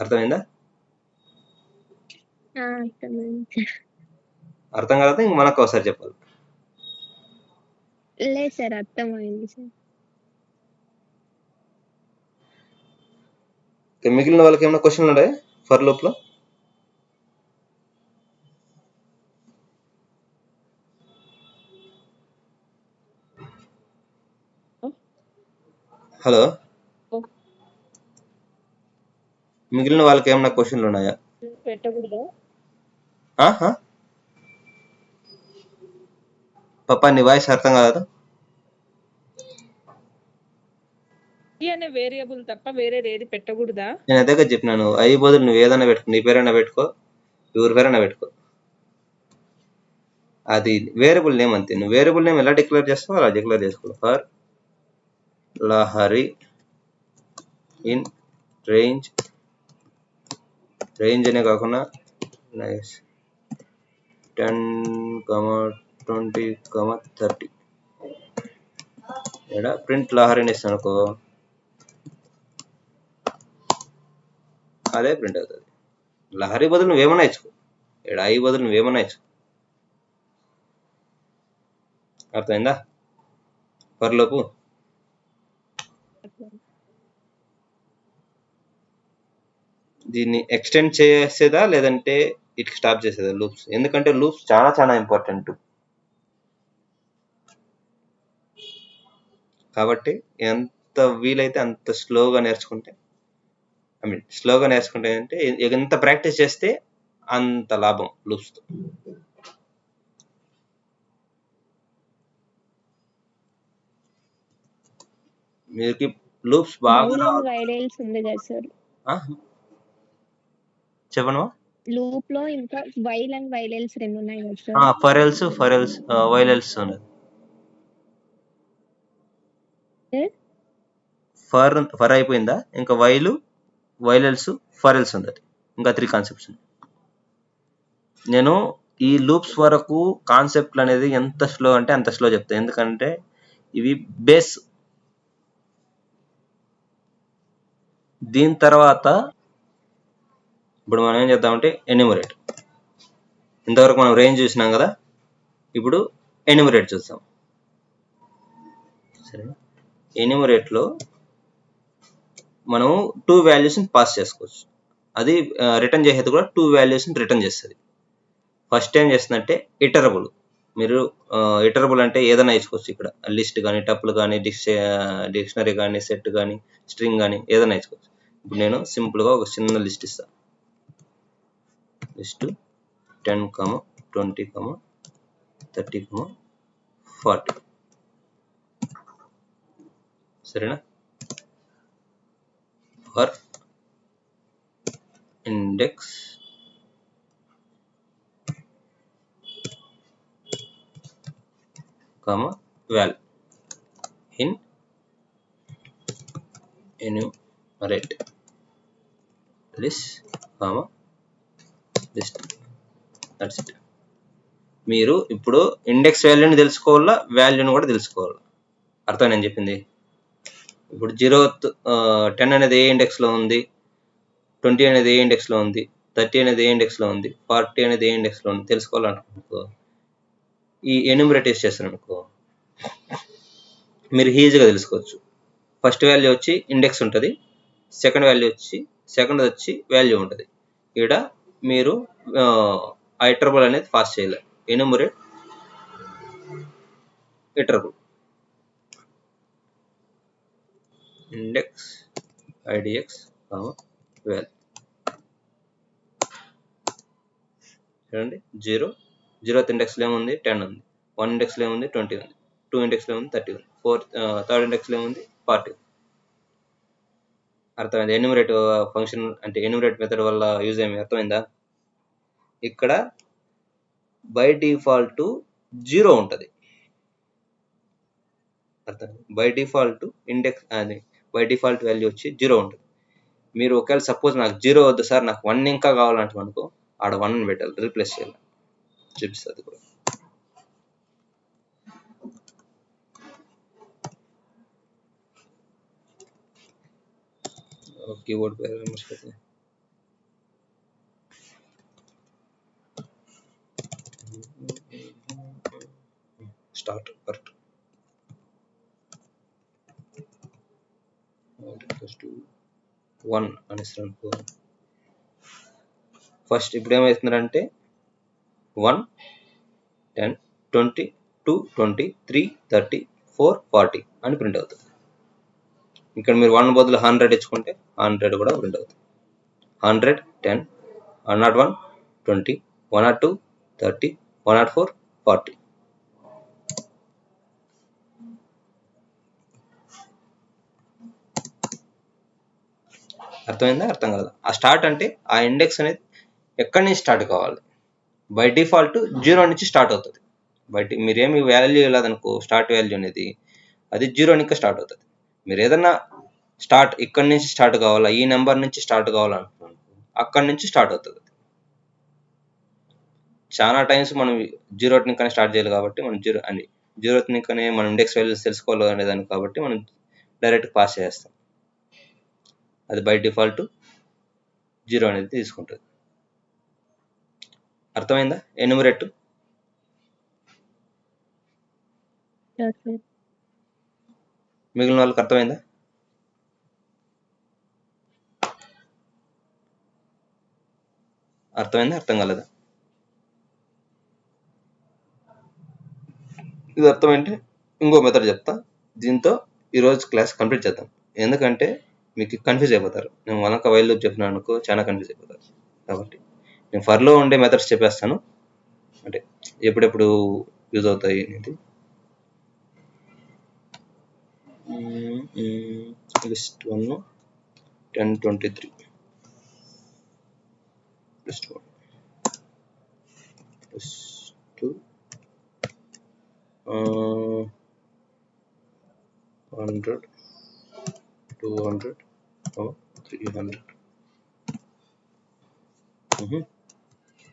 అర్థమైందా? అర్థం కాకపోతే ఇంక మనకు ఒకసారి చెప్పాలి. లేదు సార్, అర్థమైంది సార్. మిగిలిన వాళ్ళకి ఏమైనా క్వశ్చన్లు ఉన్నాయా ఫర్ లూప్ లో? హలో, మిగిలిన వాళ్ళకి ఏమైనా క్వశ్చన్లు ఉన్నాయా? పెట్టకూడదా? పాపా నీ వాయిస్ అర్థం కాదు. అనే వేరియబుల్ తప్ప వేరే ఏది పెట్టకూడదా? నేను అదే చెప్పినాను, ఐ బదులు నువ్వు ఏదైనా పెట్టుకో, నీ పేరైనా పెట్టుకో, ఎవరి పేరైనా పెట్టుకో, అది వేరియబుల్ నేమ్ అంతే. నువ్వు వేరియబుల్ నేమ్ ఎలా డిక్లేర్ చేస్తావో అలా డిక్లేర్ చేసుకో. ఫర్ లహరి ఇన్ రేంజ్ అనే కాకుండా 10 20 30 ఇక్కడ ప్రింట్ లహరి అని ఇస్తాను అనుకో, అదే ప్రింట్ అవుతుంది. లహరి బదులు నువ్వేమన్నా ఇచ్చుకో, ఇక్కడ ఐ బదులు నువ్వేమన్నా ఇచ్చుకో. అర్థమైందా? పర్లోపు దీన్ని ఎక్స్టెండ్ చేసేదా లేదంటే వీటికి స్టాప్ చేసేది లూప్స్. ఎందుకంటే లూప్స్ చాలా చాలా ఇంపార్టెంట్. కాబట్టి ఎంత వీలైతే అంత స్లోగా నేర్చుకుంటే, అంటే ఎంత ప్రాక్టీస్ చేస్తే అంత లాభం లూప్స్తో. మీకు లూప్స్ బాగా వైరల్స్ ఉంది కదా సార్, చెప్పను. లూప్ లో ఇంకా వైల్ అండ్ వైరల్స్ రెండు ఉన్నాయి కదా సార్. ఫరెల్స్ వైలెల్స్ ఉన్నది. ఫర్ అయిపోయిందా, ఇంకా వైలెల్స్ ఫరెల్స్ ఉన్నది. ఇంకా 3 కాన్సెప్ట్స్. నేను ఈ లూప్స్ వరకు కాన్సెప్ట్లు అనేది ఎంత స్లో అంటే అంత స్లో చెప్తాను. ఎందుకంటే ఇవి బేస్. దీని తర్వాత ఇప్పుడు మనం ఏం చేద్దామంటే ఎన్యూమరేట్. ఇంతవరకు మనం రేంజ్ చూసినాం కదా, ఇప్పుడు ఎన్యూమరేట్ చూద్దాం. సరే, ఎన్యూమరేట్లో మనం 2 వాల్యూస్ని పాస్ చేసుకోవచ్చు. అది రిటర్న్ చేసేది కూడా 2 వాల్యూస్ని రిటర్న్ చేస్తుంది. ఫస్ట్ ఏం చేస్తుందంటే ఇటరబుల్. మీరు ఇటరబుల్ అంటే ఏదైనా ఇచ్చుకోవచ్చు. ఇక్కడ లిస్ట్ కానీ, టపుల్ కానీ, డిక్షనరీ కానీ, సెట్ కానీ, స్ట్రింగ్ కానీ ఏదైనా ఇచ్చుకోవచ్చు. ఇప్పుడు నేను సింపుల్గా ఒక చిన్న లిస్ట్ ఇస్తాను. లిస్ట్ 10, 20, 30, 40. సరేనా? For index wall in enumerate list that's it. మీరు ఇప్పుడు ఇండెక్స్ వాల్యూని తెలుసుకోవాలా, వాల్యూని కూడా తెలుసుకోవాలి. అర్థం నేను చెప్పింది. ఇప్పుడు 10 అనేది ఏ ఇండెక్స్లో ఉంది, 20 అనేది ఏ ఇండెక్స్లో ఉంది, 30 అనేది ఏ ఇండెక్స్లో ఉంది, 40 అనేది ఏ ఇండెక్స్లో ఉంది తెలుసుకోవాలనుకో, ఈ ఎన్యూమరేట్ చేస్తారు అనుకో, మీరు ఈజీగా తెలుసుకోవచ్చు. ఫస్ట్ వాల్యూ వచ్చి ఇండెక్స్ ఉంటుంది, సెకండ్ వచ్చి వాల్యూ ఉంటుంది. ఇక్కడ మీరు ఆ ఇటరబుల్ అనేది పాస్ చేయలేదు. Enumerate iterable index IDX val. చూడండి, 0th ఇండెక్స్లో ఏముంది, 10 ఉంది. 1 ఇండెక్స్లో ఏముంది, 20 ఉంది. 2 ఇండెక్స్లో ఏముంది, 30 ఉంది. థర్డ్ ఇండెక్స్లో ఏముంది, 40. అర్థమైంది? ఎన్యూమరేట్ ఫంక్షన్ అంటే ఎన్యూమరేట్ మెథడ్ వల్ల యూజ్ ఏమి అర్థమైందా? ఇక్కడ బై డిఫాల్ట్ 0 ఉంటుంది. అర్థమైంది? బై డిఫాల్ట్ ఇండెక్స్ అని బై డిఫాల్ట్ వాల్యూ వచ్చి 0 ఉంటుంది. మీరు ఒకవేళ సపోజ్ నాకు 0 వద్దు సార్, నాకు 1 ఇంకా కావాలంటే అనుకో, ఆడ 1 పెట్టాలి, రీప్లేస్ చేయాలి. చూపిస్తుంది కూడా. కీబోర్డ్ పేరు మర్చిపోతే స్టార్ట్ కరెక్ట్. 1 అనేసి అనుకో. ఫస్ట్ ఇప్పుడు ఏమవుతుందంటే 1, 10, 20, 2, 20, 3, 30, 4, 40 అని ప్రింట్ అవుతుంది. ఇక్కడ మీరు 1 బదులు 100 ఇచ్చుకుంటే 100 కూడా ప్రింట్ అవుతుంది. 100, 10, 101, 20, 102, 30, 104, 40. అర్థమైందా? అర్థం కాదు. ఆ స్టార్ట్ అంటే ఆ ఇండెక్స్ అనేది ఎక్కడి నుంచి స్టార్ట్ కావాలి. బై డిఫాల్ట్ 0 నుంచి స్టార్ట్ అవుతుంది. మీరేమి వాల్యూ లేదనుకో, స్టార్ట్ వాల్యూ అనేది అది 0 నుంచి స్టార్ట్ అవుతుంది. మీరు ఏదన్నా స్టార్ట్ ఇక్కడి నుంచి స్టార్ట్ కావాలా, ఈ నెంబర్ నుంచి స్టార్ట్ కావాలనుకున్నాను, అక్కడి నుంచి స్టార్ట్ అవుతుంది. చాలా టైమ్స్ మనం 0 నుంచి స్టార్ట్ చేయాలి కాబట్టి మనం 0 నుంచి మనం ఇండెక్స్ వాల్యూస్ తెలుసుకోవాలి అనేదాన్ని కాబట్టి మనం డైరెక్ట్ పాస్ చేస్తాం. అది బై డిఫాల్ట్ 0 అనేది తీసుకుంటుంది. అర్థమైందా? ఎన్యూమరేట్ మిగిలిన వాళ్ళకి అర్థమైందా? అర్థమైందా, అర్థం కాలేదా? ఇది అర్థమైంటే ఇంకో మెథడ్ చెప్తా, దీంతో ఈరోజు క్లాస్ కంప్లీట్ చేద్దాం. ఎందుకంటే మీకు కన్ఫ్యూజ్ అయిపోతారు. నేను వనక వైల్ లూప్ చెప్పినాను అనుకో చాలా కన్ఫ్యూజ్ అయిపోతారు. కాబట్టి నేను ఫర్లో ఉండే మెథడ్స్ చెప్పేస్తాను, అంటే ఎప్పుడెప్పుడు యూజ్ అవుతాయి అనేది. List 1 1023 list 1 list 2 100 200 300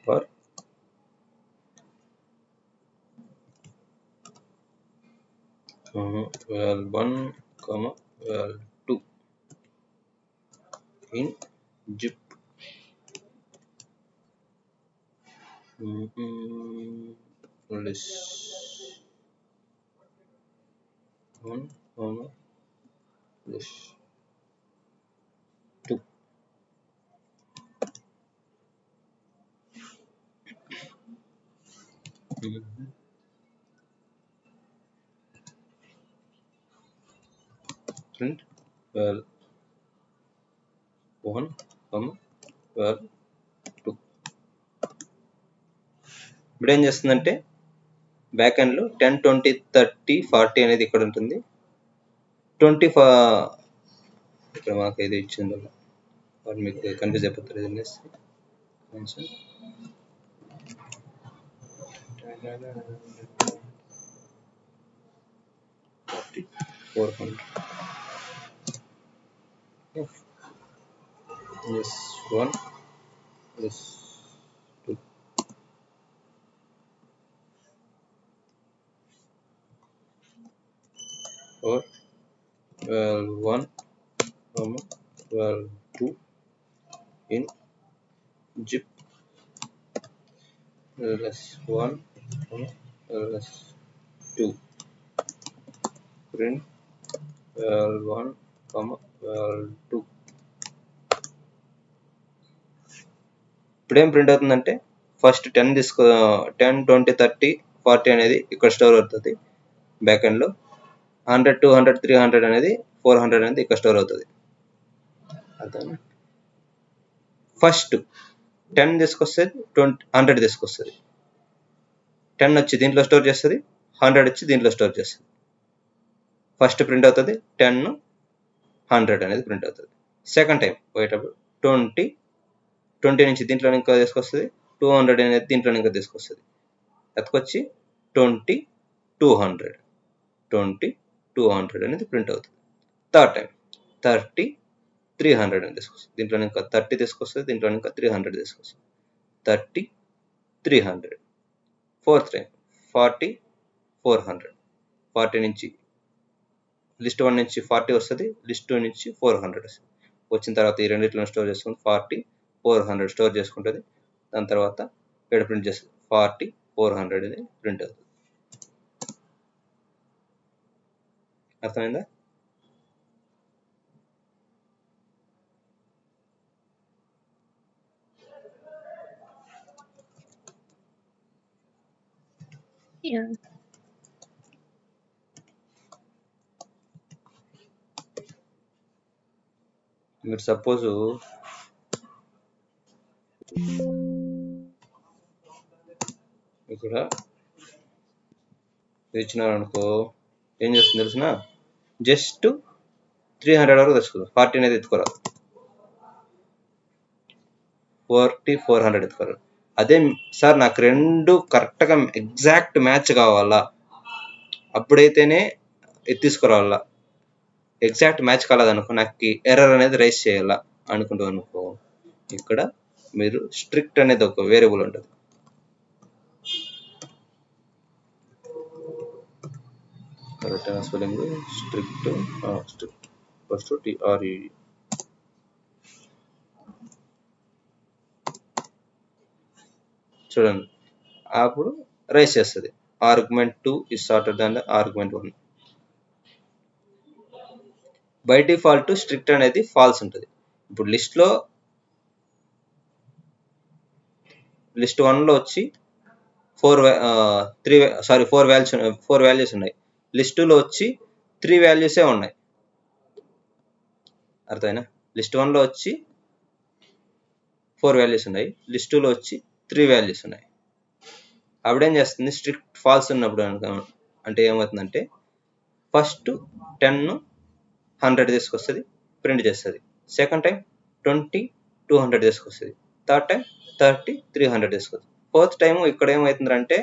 for val1, val2 in zip list 1, list 2. Print val1, val2. ఇప్పుడు ఏం చేస్తుందంటే బ్యాక్ ఎండ్లో 10, 20, 30, 40 అనేది ఇక్కడ ఉంటుంది. 20 ఇక్కడ మాకు ఏదో ఇచ్చింది, వారు మీకు కన్ఫ్యూజ్ అయిపోతారు. ఇది 400 this 1 this 2. Or val1, val2 in zip ls1, ls2. Print val1, val2. ఇప్పుడు ఏం ప్రింట్ అవుతుందంటే ఫస్ట్ 10 తీసుకో, 10, 20, 30, 40 అనేది ఇక్కడ స్టోర్ అవుతుంది బ్యాక్ ఎండ్లో. 100, 200, 300 అనేది 400 అనేది ఇక్కడ స్టోర్ అవుతుంది. అర్థమైందా? ఫస్ట్ 10 తీసుకొస్తుంది, 100 తీసుకొస్తుంది. 10 వచ్చి దీంట్లో స్టోర్ చేస్తుంది, 100 వచ్చి దీంట్లో స్టోర్ చేస్తుంది. ఫస్ట్ ప్రింట్ అవుతుంది 10, 100 అనేది ప్రింట్ అవుతుంది. సెకండ్ టైం పోయేటప్పుడు 20 నుంచి దీంట్లో ఇంకా తీసుకొస్తుంది, 200 అనేది దీంట్లో ఇంకా తీసుకొస్తుంది. ఎత్తుకొచ్చి 20, 200 20, 200 అనేది ప్రింట్ అవుతుంది. థర్డ్ టైం 30, 300 అని తీసుకొస్తుంది. దీంట్లో ఇంకా 30 తీసుకొస్తుంది, దీంట్లో ఇంకా 300 తీసుకొస్తుంది. 30, 300. Fourth time 40, 400. 40 నుంచి లిస్ట్ 1 నుంచి 40 వస్తుంది, లిస్ట్ 2 నుంచి 400 వస్తుంది. వచ్చిన తర్వాత ఈ రెండింటిలో స్టోర్ చేసుకుని 40, 400 స్టోర్ చేసుకుంటుంది. దాని తర్వాత ఇక్కడ ప్రింట్ చేస్తుంది 40, 400 అనేది ప్రింట్ అవుతుంది. అర్థమైందా? Yeah. మీరు సపోజ్ ఇక్కడ ఇచ్చినారనుకో ఏం చేస్తుంది తెలిసిన, జస్ట్ 300 వరకు తెచ్చుకోదు. 40 అనేది ఎత్తుకోరాదు, 40, 400 ఎత్తుకోరాదు. అదే సార్ నాకు రెండు కరెక్ట్గా ఎగ్జాక్ట్ మ్యాచ్ కావాలా, అప్పుడైతేనే తీసుకురావాలా. ఎగ్జాక్ట్ మ్యాచ్ కాలేదనుకో నాకు ఎర్రర్ అనేది రైస్ చేయాలా అనుకుంటాం అనుకో, ఇక్కడ మీరు స్ట్రిక్ట్ అనేది ఒక వేరియబుల్ ఉంటుంది. Correct spelling strict, strict first TRE. చూడండి అప్పుడు రైస్ చేస్తుంది. Argument 2 is shorter than the argument 1. By default strict అనేది ఫాల్స్ ఉంటుంది. ఇప్పుడు లిస్ట్లో లిస్ట్ 1లో వచ్చి 4 వాల్యూస్ ఉన్నాయి. లిస్ట్ 2లో వచ్చి 3 వాల్యూసే ఉన్నాయి. అర్థమైనా? లిస్ట్ 1లో వచ్చి 4 వాల్యూస్ ఉన్నాయి, లిస్ట్ 2లో వచ్చి 3 వాల్యూస్ ఉన్నాయి. అప్పుడేం చేస్తుంది, స్ట్రిక్ట్ ఫాల్స్ ఉన్నప్పుడు అంటే ఏమవుతుందంటే ఫస్ట్ 10 100 తీసుకొస్తుంది, ప్రింట్ చేస్తుంది. సెకండ్ టైం 20 200 తీసుకొస్తుంది. థర్డ్ టైం 30 300 తీసుకొస్తుంది. ఫోర్త్ టైం ఇక్కడ ఏమవుతుందంటే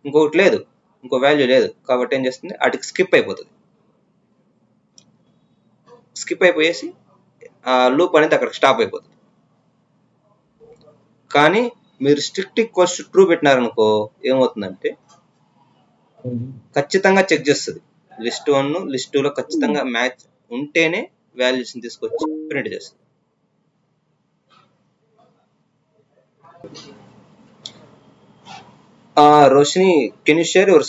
ఇంకొకటి లేదు, ఇంకో వాల్యూ లేదు, కాబట్టి ఏం చేస్తుంది, వాటికి స్కిప్ అయిపోతుంది. స్కిప్ అయిపోయేసి ఆ లూప్ అనేది అక్కడ స్టాప్ అయిపోతుంది. కానీ మీరు స్ట్రిక్ట్ ఈక్వల్స్ టు ట్రూ పెట్టినారనుకో ఏమవుతుందంటే ఖచ్చితంగా చెక్ చేస్తుంది. లిస్ట్ 1 లిస్ట్ 2లో ఖచ్చితంగా మ్యాచ్ ఉంటేనే వాల్యూస్ తీసుకొచ్చి ప్రింట్ చేస్తుంది. Roshini, can you share your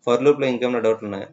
for loop లో ఇంకేమైనా డౌట్లు ఉన్నాయా?